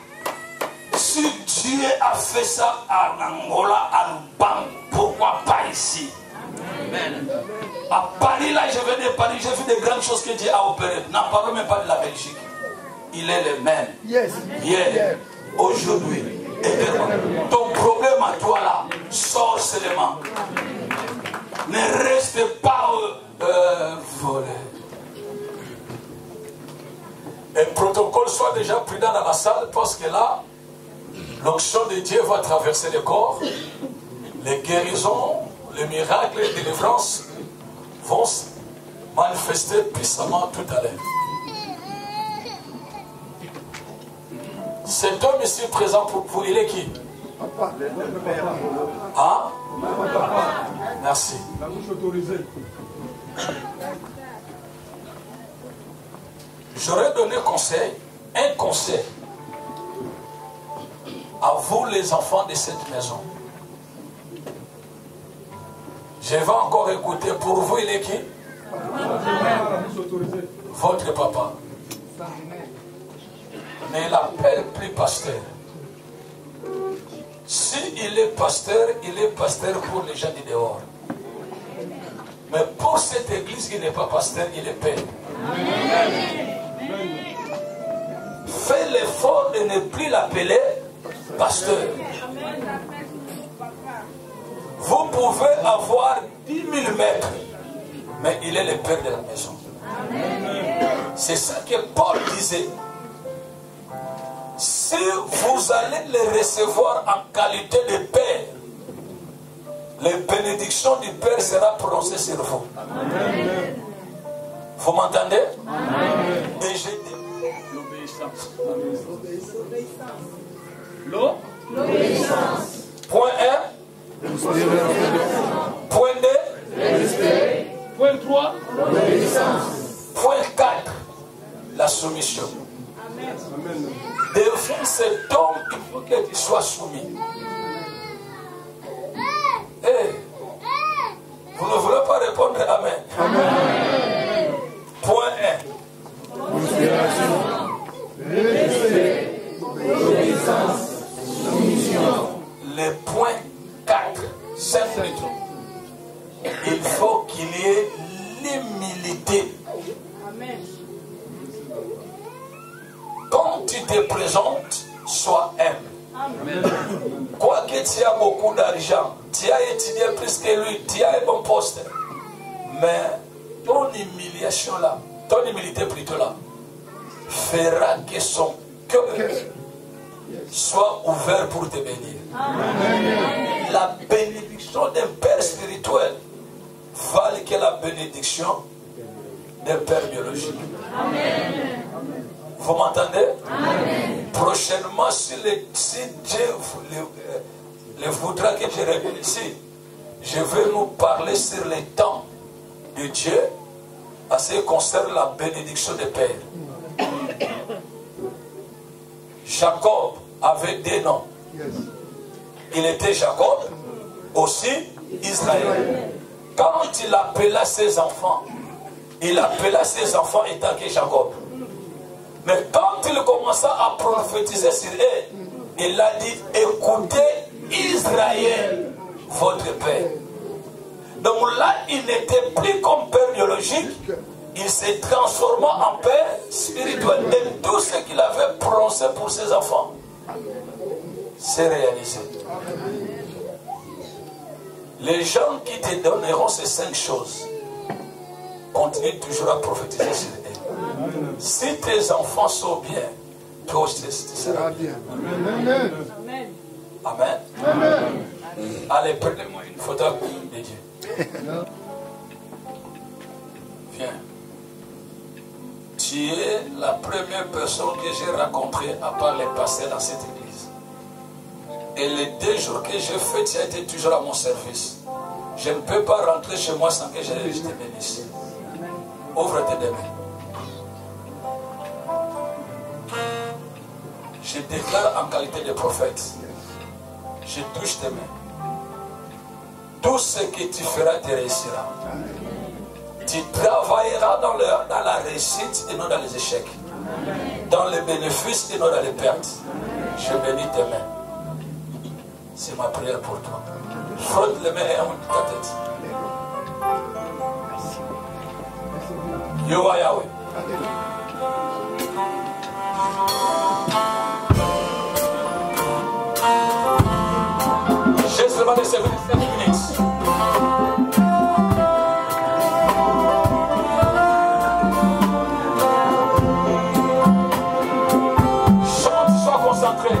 Si Dieu a fait ça à Angola, à Lubang, pourquoi pas ici? Amen. À Paris, là, je venais de Paris, j'ai vu des grandes choses que Dieu a opérées. N'en parlons même pas de la Belgique. Il est le même. Yes. Hier, aujourd'hui, éternellement. Ton problème à toi là, sors seulement. Ne reste pas volé. Un protocole soit déjà prudent dans la salle parce que là, l'onction de Dieu va traverser le corps. Les guérisons, les miracles, les délivrances vont se manifester puissamment tout à l'heure. Cet homme ici présent pour vous, il est qui? Hein? Merci. La bouche autorisée. J'aurais donné un conseil à vous les enfants de cette maison. Je vais encore écouter. Pour vous, il est qui? Votre papa. Mais il l'appelle plus pasteur. S'il est pasteur pour les gens du dehors. Mais pour cette église, il n'est pas pasteur, il est père. Fais l'effort de ne plus l'appeler pasteur. Vous pouvez avoir 10 000 mètres, mais il est le père de la maison. C'est ça que Paul disait. Si vous allez le recevoir en qualité de père, les bénédictions du Père seront prononcées sur vous. Amen. Vous m'entendez? Et j'ai dit l'obéissance. L'obéissance. Point 1. Point 2. Respect. Point 3. L'obéissance. Point 4. La soumission. Amen. Devant cet homme, il faut qu'il soit soumis. Hey, vous ne voulez pas répondre Amen. Amen. Point 1. Considération, respect, obéissance, soumission. Le point 4, simplement. Il faut qu'il y ait l'humilité. Amen. Quand tu te présentes, sois humble. Amen. Quoi que tu aies beaucoup d'argent, tu as étudié plus que lui, tu as un bon poste. Mais ton humiliation là, ton humilité plutôt là, fera que son cœur soit ouvert pour te bénir. Amen. La bénédiction d'un père spirituel vale que la bénédiction d'un père biologique. Amen. Vous m'entendez? Amen. Prochainement, si Dieu le voudra que je revienne ici, je vais nous parler sur les temps de Dieu à ce qui concerne la bénédiction des pères. Jacob avait 2 noms. Il était Jacob, aussi Israël. Quand il appela ses enfants, il appela ses enfants étant que Jacob. Mais quand il commença à prophétiser sur eux, il a dit, écoutez Israël, votre père. Donc là, il n'était plus comme père biologique, il s'est transformé en père spirituel. Et tout ce qu'il avait prononcé pour ses enfants s'est réalisé. Les gens qui te donneront ces 5 choses, continue toujours à prophétiser sur eux. Si tes enfants sont bien, toi aussi tu seras bien. Amen. Amen. Amen. Allez, prenez-moi une photo de Dieu. Viens. Tu es la première personne que j'ai rencontrée à part les pasteurs dans cette église. Et les 2 jours que j'ai fait, tu as été toujours à mon service. Je ne peux pas rentrer chez moi sans que je te bénisse. Ouvre tes deux mains. Je déclare en qualité de prophète. Je touche tes mains. Tout ce que tu feras te réussira. Tu travailleras dans la réussite et non dans les échecs. Dans les bénéfices et non dans les pertes. Je bénis tes mains. C'est ma prière pour toi. Frotte les mains et monte ta tête. Yowa Yahweh. J'ai seulement des 5 minutes. Chante, sois concentré.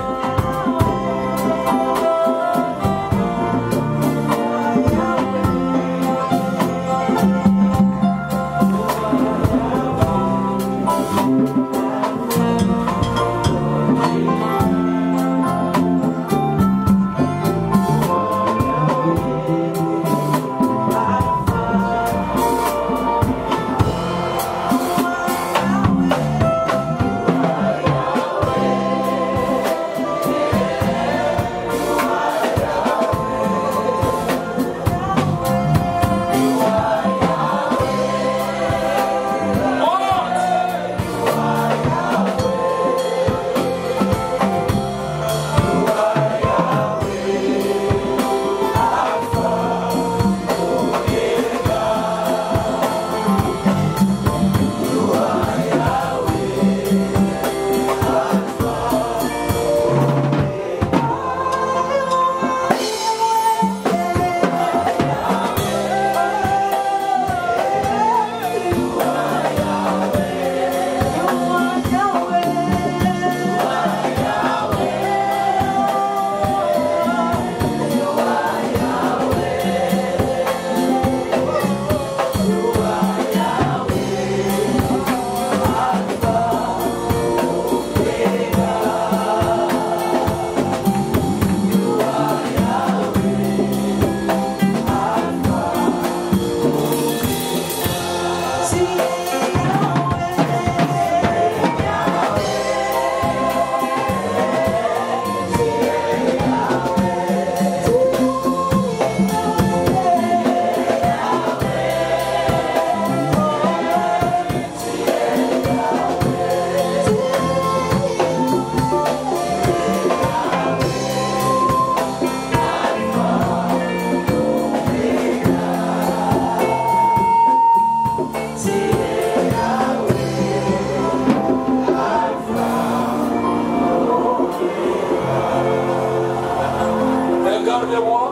Regarde-moi,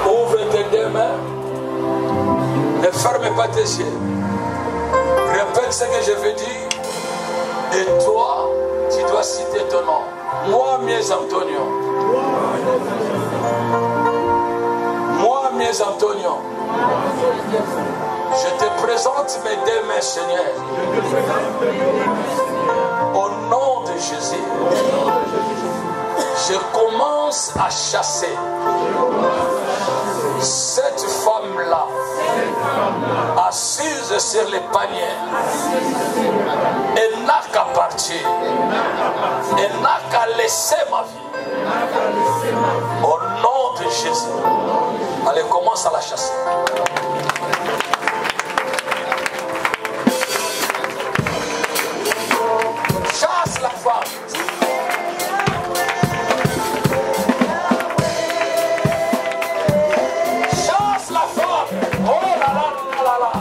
ouvre tes 2 mains, ne ferme pas tes yeux, répète ce que je veux dire, et toi, tu dois citer ton nom. Moi, Mies Antonio. Moi, Mies Antonio. Je te présente mes 2 mains, Seigneur. Au nom de Jésus. Je commence à chasser cette femme-là, assise sur les paniers. Elle n'a qu'à partir. Et n'a qu'à laisser ma vie. Au nom de Jésus. Allez, commence à la chasser. Chasse la femme. Chasse la femme. Oh là là là là là.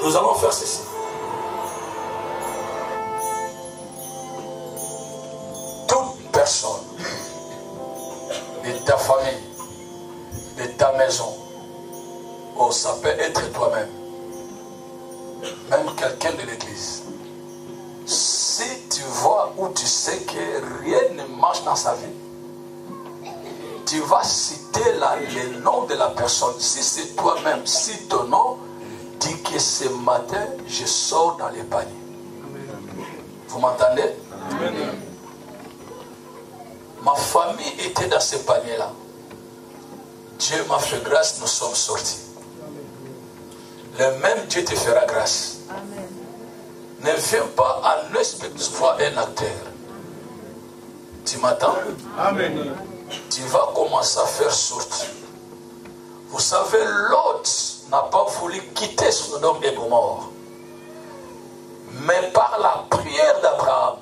Nous allons faire ceci. Toute personne de ta famille, de ta maison, oh, ça peut être toi-même, même quelqu'un de l'église. Si tu vois ou tu sais que rien ne marche dans sa vie, tu vas citer le nom de la personne. Si c'est toi-même, si ton nom, dis que ce matin, je sors dans les paniers. Vous m'entendez? Ma famille était dans ces paniers-là. Dieu m'a fait grâce, nous sommes sortis. Le même Dieu te fera grâce. Amen. Ne viens pas en expectant un acteur. Tu m'attends? Amen. Tu vas commencer à faire sortir. Vous savez, l'autre n'a pas voulu quitter Sodome et Gomorrhe. Mais par la prière d'Abraham,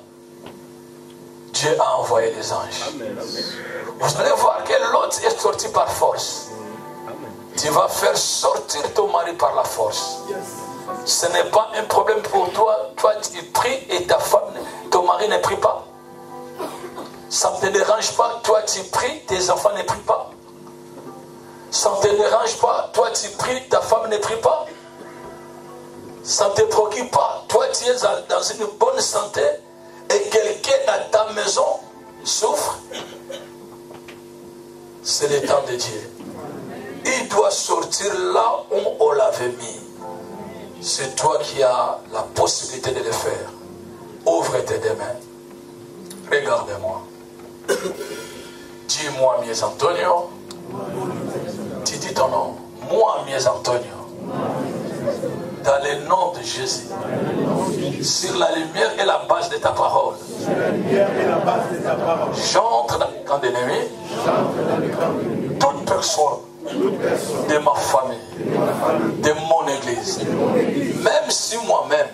Dieu a envoyé les anges. Amen. Vous allez voir que l'autre est sorti par force. Amen. Tu vas faire sortir ton mari par la force. Yes. Ce n'est pas un problème pour toi. Toi, tu pries et ta femme, ton mari ne prie pas. Ça ne te dérange pas. Toi, tu pries, tes enfants ne prient pas. Ça ne te dérange pas. Toi, tu pries, ta femme ne prie pas. Ça ne te préoccupe pas. Toi, tu es dans une bonne santé et quelqu'un dans ta maison souffre. C'est le temps de Dieu. Il doit sortir là où on l'avait mis. C'est toi qui as la possibilité de le faire. Ouvre tes deux mains. Regarde-moi. Dis-moi, Mies Antonio. Tu dis ton nom. Moi, Mies Antonio. Dans le nom de Jésus. Sur la lumière et la base de ta parole. J'entre dans le camp d'ennemi. Toute personne de ma famille, de mon église, même si moi-même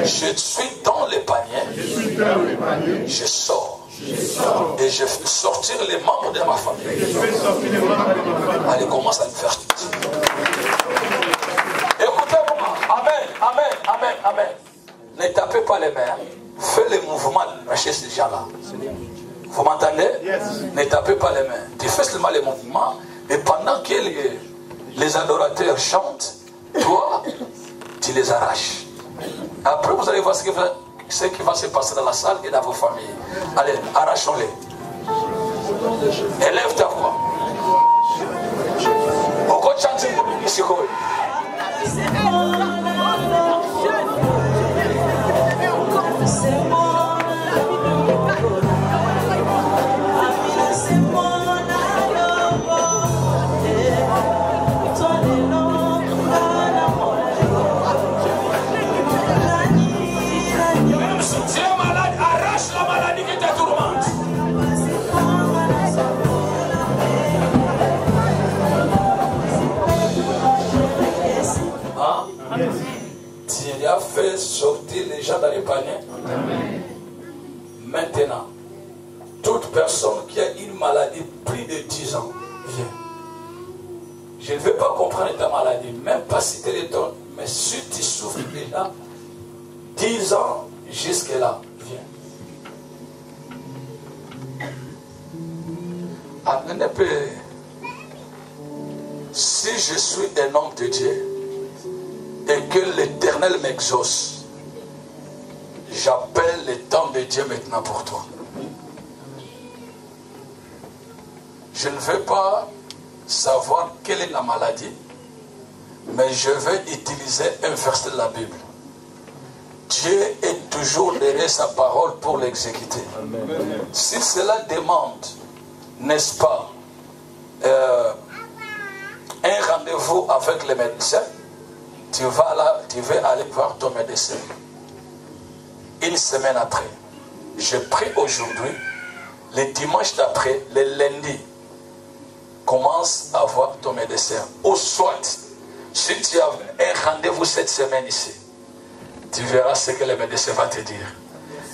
je suis dans les paniers, je sors et je fais sortir les membres de ma famille. Allez, commence à le faire. Écoutez-moi, amen, amen, amen, amen. Ne tapez pas les mains, fais le mouvement de lâcher ces gens-là. Vous m'entendez? Yes. Ne tapez pas les mains. Tu fais seulement les mouvements. Et pendant que les adorateurs chantent, toi, tu les arraches. Après, vous allez voir ce qui va se passer dans la salle et dans vos familles. Allez, arrachons-les. Élève ta voix. Pourquoi chanter ici? vais sortir les gens dans les paniers. Amen. Maintenant, toute personne qui a une maladie plus de 10 ans, viens. Je ne veux pas comprendre ta maladie, même pas si tu es ton, mais si tu souffres déjà 10 ans jusque-là, viens. Amen. Si je suis un homme de Dieu et que l'Éternel m'exauce, j'appelle le temps de Dieu maintenant pour toi. Je ne veux pas savoir quelle est la maladie, mais je vais utiliser un verset de la Bible. Dieu est toujours derrière sa parole pour l'exécuter. Si cela demande, n'est-ce pas, un rendez-vous avec le médecin, tu vas aller voir ton médecin. Une semaine après, je prie aujourd'hui, le dimanche d'après, le lundi, commence à voir ton médecin. Ou soit, si tu as un rendez-vous cette semaine ici, tu verras ce que le médecin va te dire.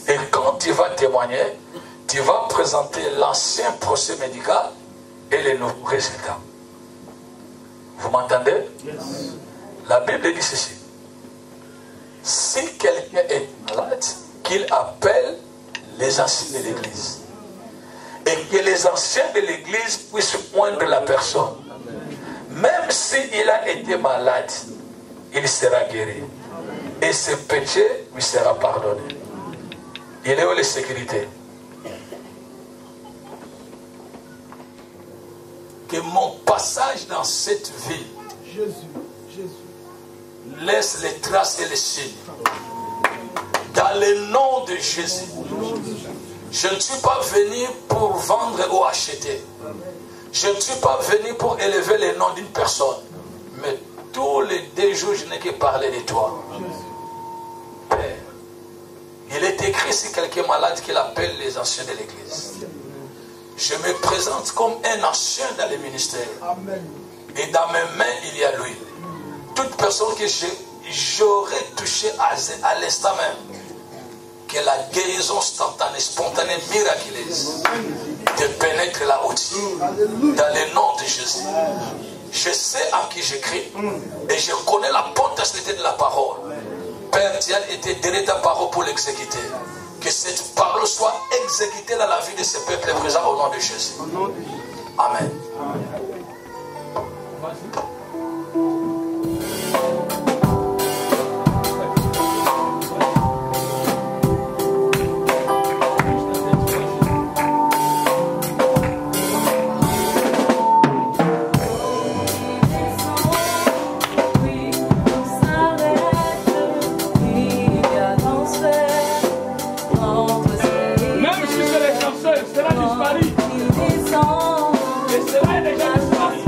Et quand tu vas témoigner, tu vas présenter l'ancien procès médical et les nouveaux résultats. Vous m'entendez? Yes. La Bible dit ceci. Si quelqu'un est malade, qu'il appelle les anciens de l'église. Et que les anciens de l'église puissent oindre la personne. Même s'il a été malade, il sera guéri. Et ses péchés lui sera pardonné. Il est où la sécurité? Que mon passage dans cette vie laisse les traces et les signes. Dans le nom de Jésus. Je ne suis pas venu pour vendre ou acheter. Je ne suis pas venu pour élever le nom d'une personne. Mais tous les 2 jours, je n'ai que parler de toi. Père, il est écrit si quelqu'un est malade qu'il appelle les anciens de l'église. Je me présente comme un ancien dans le ministère. Et dans mes mains, il y a l'huile. Toute personne que j'aurais touché à l'instant même, que la guérison instantanée, spontanée, miraculeuse, de pénétrer la haute. Dans le nom de Jésus. Je sais en qui j'écris et je connais la potentialité de la parole. Père, tu as été derrière ta parole pour l'exécuter. Que cette parole soit exécutée dans la vie de ce peuple présent au nom de Jésus. Amen. Cela disparu. Et cela est déjà disparu.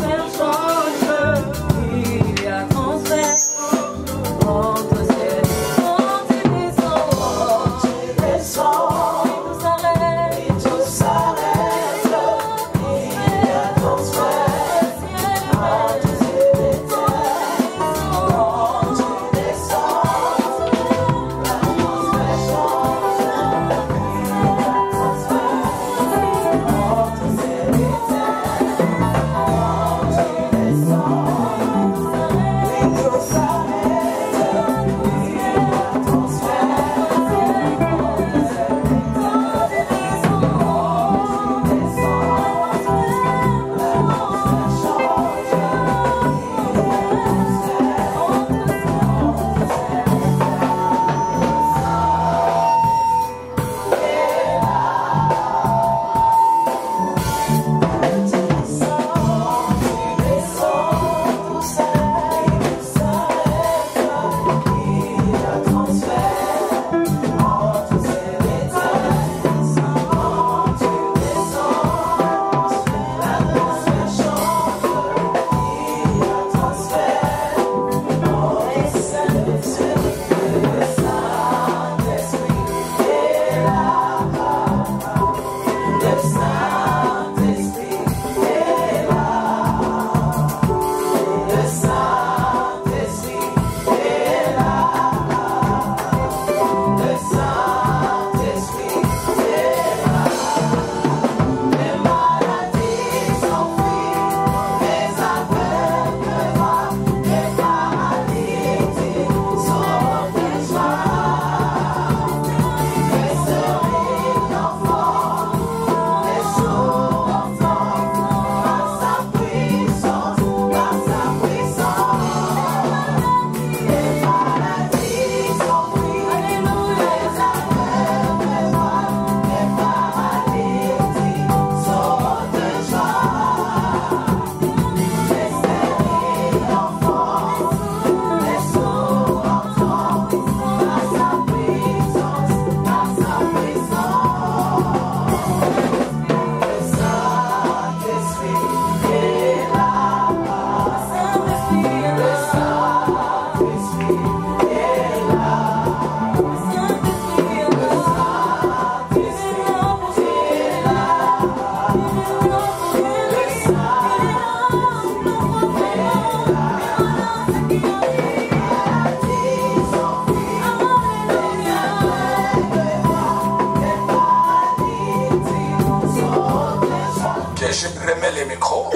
que je remets les micros.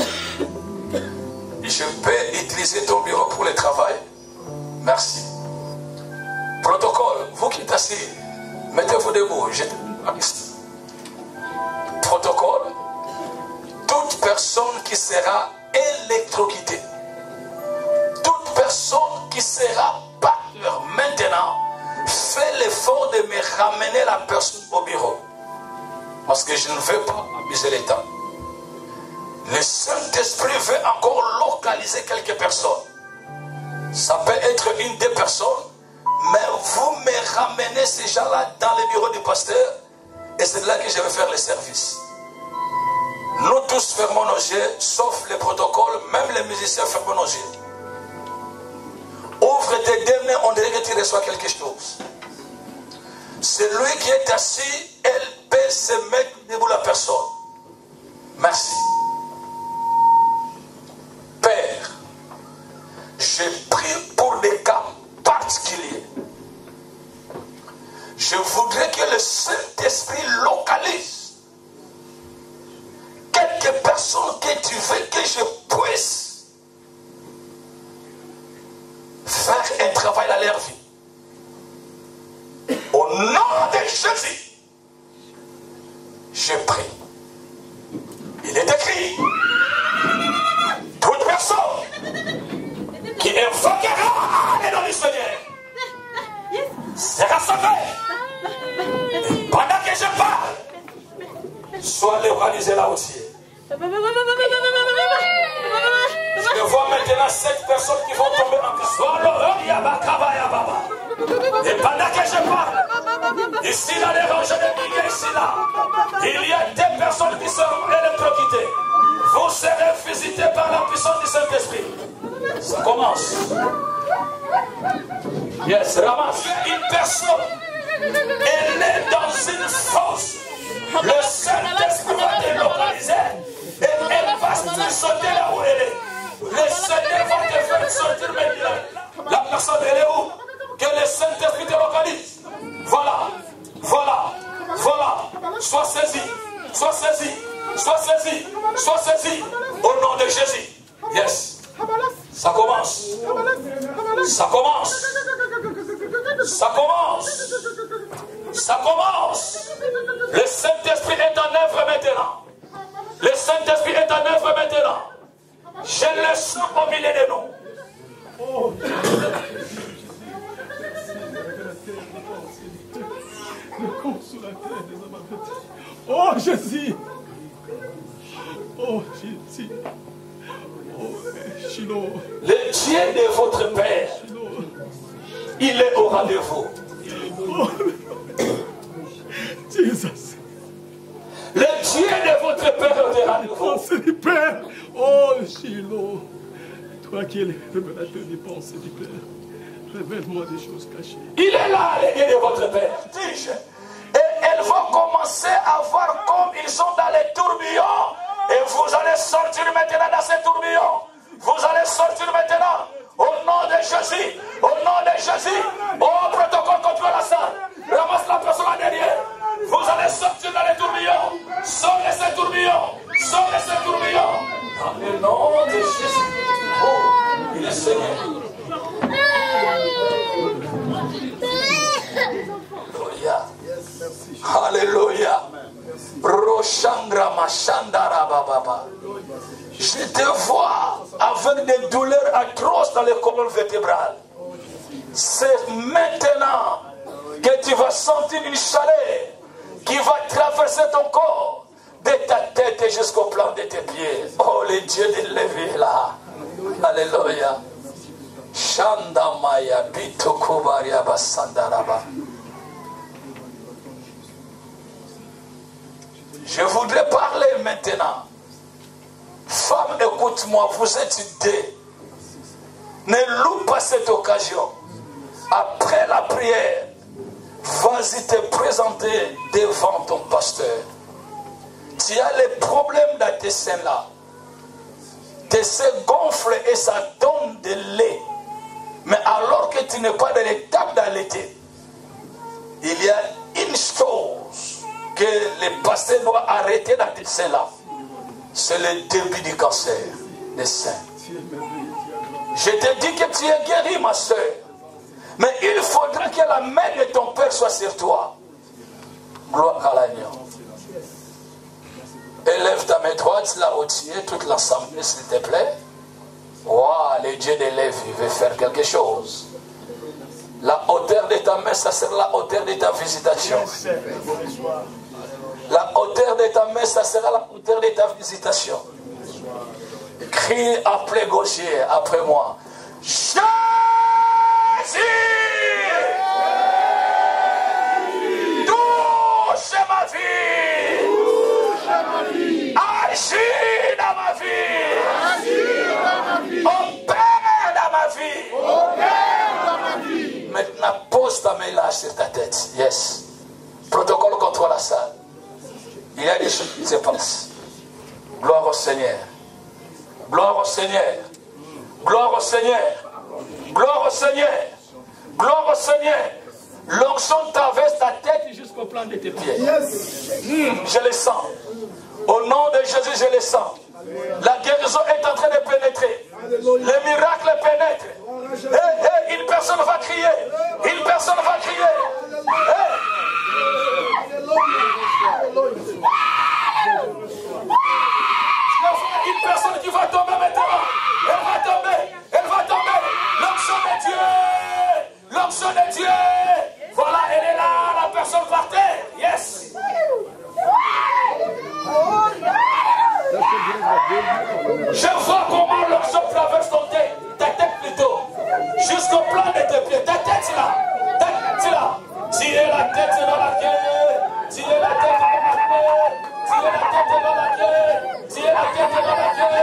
Je peux utiliser ton bureau pour le travail. Merci. Protocole, vous qui êtes assis, mettez-vous debout. Protocole, toute personne qui sera électrocutée, toute personne qui sera batteur maintenant, fait l'effort de me ramener la personne au bureau. Parce que je ne veux pas abuser les temps. Le Saint-Esprit veut encore localiser quelques personnes. Ça peut être une des personnes, mais vous me ramenez ces gens-là dans le bureau du pasteur et c'est là que je vais faire le service. Nous tous fermons nos yeux, sauf les protocoles, même les musiciens ferment nos yeux. Ouvre tes deux mains, on dirait que tu reçois quelque chose. Celui qui est assis, elle peut se mettre debout la personne. Merci. Père, je prie pour des cas particuliers. Je voudrais que le Saint-Esprit localise quelques personnes que tu veux que je puisse faire un travail dans leur vie. Au nom de Jésus, je prie. Il est écrit, toute personne qui invoquera le nom du Seigneur sera sauvée. Et pendant que je parle, sois localisé là aussi. Je vois maintenant 7 personnes qui vont tomber en Christ. Et pendant que je parle, ici dans les ranges de milliers, ici là, il y a des personnes qui seront électrocutées. Vous serez visités par la puissance du Saint-Esprit. Ça commence. Yes, ramasse. Une personne, elle est dans une fosse. Le Saint-Esprit va te localiser et elle va se sauter là où elle est. Le Seigneur va te faire sortir maintenant. La personne, elle est où? Que le Saint-Esprit te localise. Voilà, voilà, voilà. Sois saisi, sois saisi, sois saisi, sois saisi. Au nom de Jésus. Yes. Ça commence. Ça commence. Ça commence. Ça commence. Le Saint-Esprit est en œuvre maintenant. Le Saint-Esprit est en œuvre maintenant. Je le sens au milieu de nous. Oh. Le consolateur des hommes abattus. Oh Jésus. Oh Jésus. Oh Shiloh. Le Dieu de votre Père, il est au rendez-vous. Oh. Jesus. Le Dieu de votre Père est au rendez-vous. Oh, c'est du Père. Oh Shiloh. Toi qui es le révélateur des pensées du Père, révèle-moi des choses cachées. Il est là, le Dieu de votre Père. Dis-je. Et elles vont commencer à voir comme ils sont dans les tourbillons. Et vous allez sortir maintenant dans ces tourbillons. Vous allez sortir maintenant. Au nom de Jésus. Au nom de Jésus. Oh, protocole contre la salle. Ramasse la personne là derrière. Vous allez sortir dans les tourbillons. Sortez ces tourbillons. Sortez ces tourbillons. Dans le nom de Jésus. Oh, il est Seigneur. Alléluia. Alléluia. Roshandra Mashandara Baba. Je te vois avec des douleurs atroces dans les colonnes vertébrales. C'est maintenant que tu vas sentir une chaleur qui va traverser ton corps, de ta tête jusqu'au plan de tes pieds. Oh, le Dieu de Lévi là. Alléluia. Shandamaya Bitokubaria Basandaraba. Je voudrais parler maintenant. Femme, écoute-moi, vous êtes deux. Ne loupe pas cette occasion. Après la prière, vas-y te présenter devant ton pasteur. Tu as les problèmes dans tes seins là. Tes seins gonflent et ça donne de lait. Mais alors que tu n'es pas dans l'étape d'allaiter, il y a une chose que le pasteur doit arrêter dans tes seins là. c'est le début du cancer des seins. Je te dis que tu es guéri, ma soeur. Mais il faudra que la main de ton Père soit sur toi. Gloire à l'agneau. Élève ta main droite là où tu es, toute l'assemblée, s'il te plaît. Waouh, le Dieu d'élève, il veut faire quelque chose. La hauteur de ta main, ça sera la hauteur de ta visitation. La hauteur de ta main, ça sera la hauteur de ta visitation. Crie, appelez gaucher après moi. Jésus! Touche ma vie! Agis dans ma vie! Opère dans ma vie! Maintenant, pose ta main là sur ta tête. Yes. Protocole contre la salle. Il y a des choses qui se passent. Gloire au Seigneur. Gloire au Seigneur. Gloire au Seigneur. Gloire au Seigneur. Gloire au Seigneur. L'onction traverse ta tête jusqu'au plan de tes pieds. Je le sens. Au nom de Jésus, je le sens. La guérison est en train de pénétrer. Le miracle pénètre. Une personne va crier. Une personne va crier. Une personne qui va tomber maintenant. Elle va tomber. Elle va tomber. L'onction de Dieu. L'onction de Dieu. Voilà, elle est là. La personne par terre. Yes. Je vois comment l'onction traverse ta tête plutôt. Jusqu'au plan de tes pieds. Ta tête là. Ta tête là. Tirez la tête dans la queue. Tirez la tête dans la queue. Tirez la tête dans la queue. Tirez la tête dans la queue.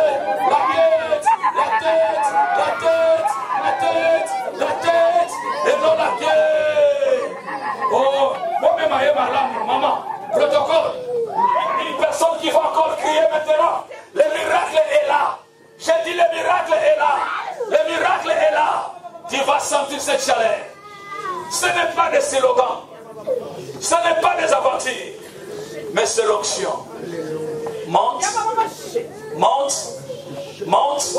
La tête. La tête. La tête. La tête. La tête. Et dans la queue. Oh, moi-même, je suis malade, maman. Protocole. Une personne qui va encore crier maintenant. Le miracle est là. J'ai dit le miracle est là. Le miracle est là. Tu vas sentir cette chaleur. Ce n'est pas des slogans. Ce n'est pas des aventures. Mais c'est l'onction. Monte. Monte. Monte.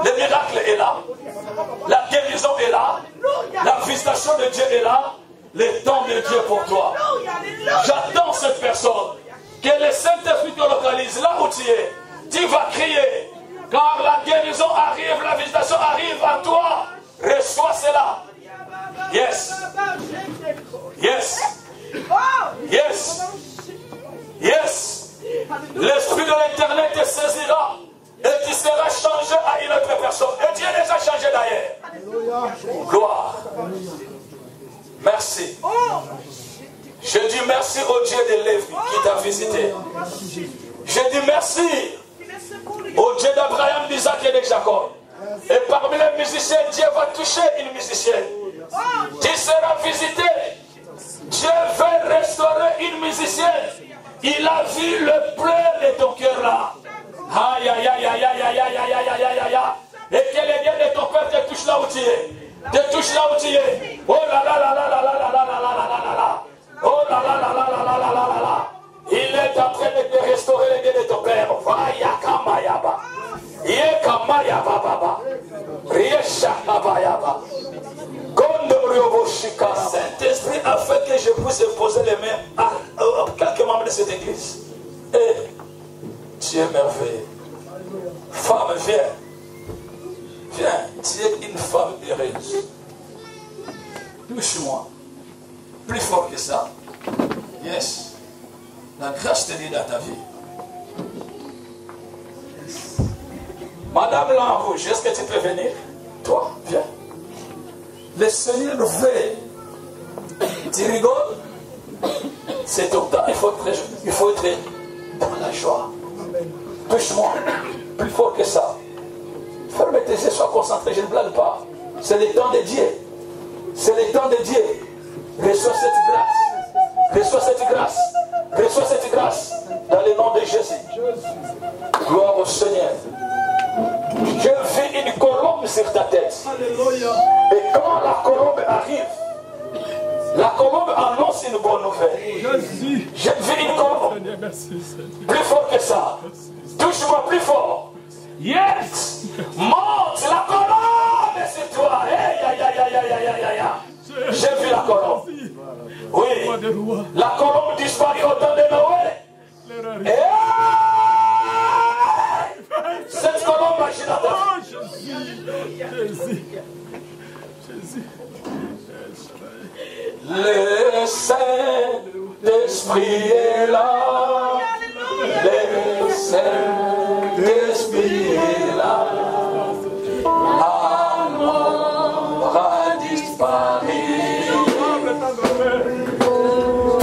Le miracle est là. La guérison est là. La visitation de Dieu est là. Le temps de Dieu pour toi. J'attends cette personne. Que le Saint-Esprit te localise là où tu es. Tu vas crier. Car la guérison arrive, la visitation arrive à toi. Reçois cela. Yes. Yes. Yes. Yes. L'Esprit de l'Éternel te saisira. Et tu seras changé à une autre personne. Et Dieu les a changés d'ailleurs. Gloire. Merci. Je dis merci au Dieu de Lévi qui t'a visité. Je dis merci au Dieu d'Abraham, d'Isaac et de Jacob. Et parmi les musiciens, Dieu va toucher une musicienne. Tu seras visité. Dieu veut restaurer une musicienne. Il a vu le pleur de ton cœur là. Aïe, aïe, aïe, aïe, aïe, aïe, aïe, aïe, aïe, aïe, aïe, aïe. Et que les biens de ton père te touchent là où tu es. Te touchent là où tu es. Oh là là là là là là là là là là là là. Oh là là là là là là là là là. Il est en train de te restaurer les biens de ton père. Vaya kamayaba. Ye kamayaba baba. Riesha kabayaba. Saint-Esprit a fait que je puisse poser les mains à quelques membres de cette église. Et tu es merveilleux. Femme, viens. Viens, tu es une femme heureuse. Touche-moi. Plus fort que ça. Yes. La grâce te dit dans ta vie. Madame Lanrouge, est-ce que tu peux venir? Toi, viens. Le Seigneur veut. Tu rigoles? C'est ton temps. Il faut être dans la joie. Touche-moi. Plus fort que ça. Ferme tes yeux, sois concentré. Je ne blague pas. C'est le temps de Dieu. C'est le temps de Dieu. Reçois cette grâce. Reçois cette grâce. Reçois cette grâce. Dans le nom de Jésus. Gloire au Seigneur. Je vis une colombe sur ta tête. Et quand la colombe arrive, la colombe annonce une bonne nouvelle. Je vis une colombe. Plus fort que ça. Touche Touche-moi plus fort. Yes. Monte la colombe sur toi. Hey, aïe, aïe, aïe, aïe, aïe, aïe, aïe. J'ai vu la colombe. Oui. La colombe disparaît au temps de Noël. Et cette colombe agitateur. Le Saint-Esprit est là. Le Saint-Esprit est là. La mort a disparu.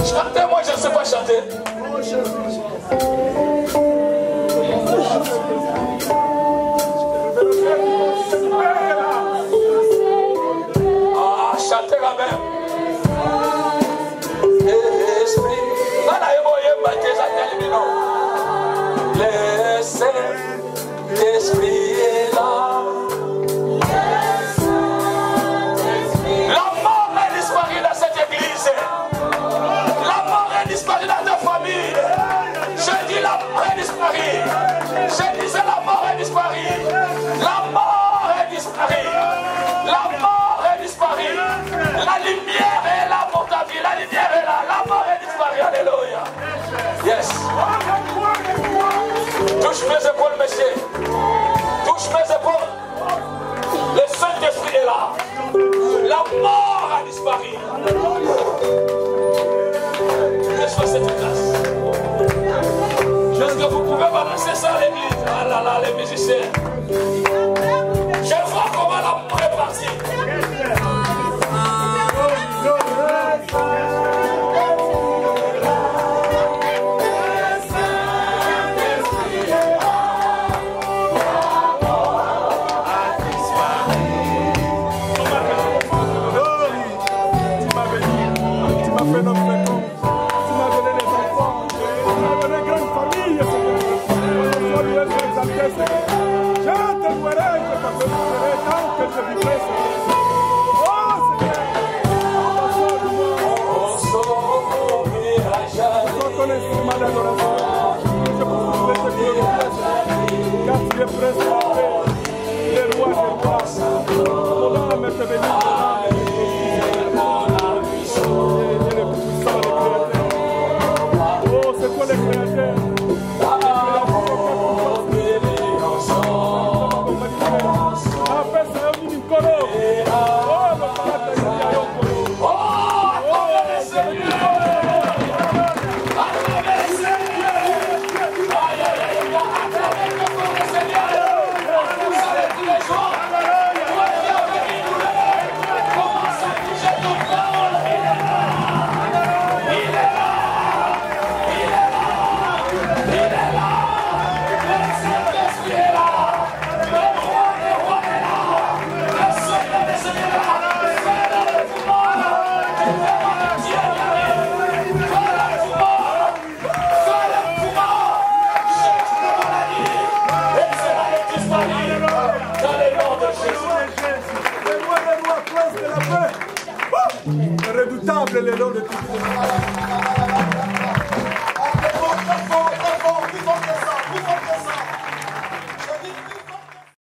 Chantez-moi, je ne sais pas chanter. Ah, chantez la même. Esprit. Le Saint-Esprit est là. La mort est disparue dans cette église. La mort est disparue dans ta famille. Je dis la mort est disparue. Je disais la mort est disparue. La mort est disparue. La mort est disparue. La lumière est là pour ta vie. La lumière est là. La mort est disparue. Alléluia. Yes. Touche mes épaules, monsieur. Touche mes épaules. Le Saint-Esprit est là. La mort a disparu. Laisse-moi cette grâce. Est-ce que vous pouvez balancer ça à l'église? Ah là là, les musiciens. Je vois comment la mort est partie. Redoutable le nom de Dieu.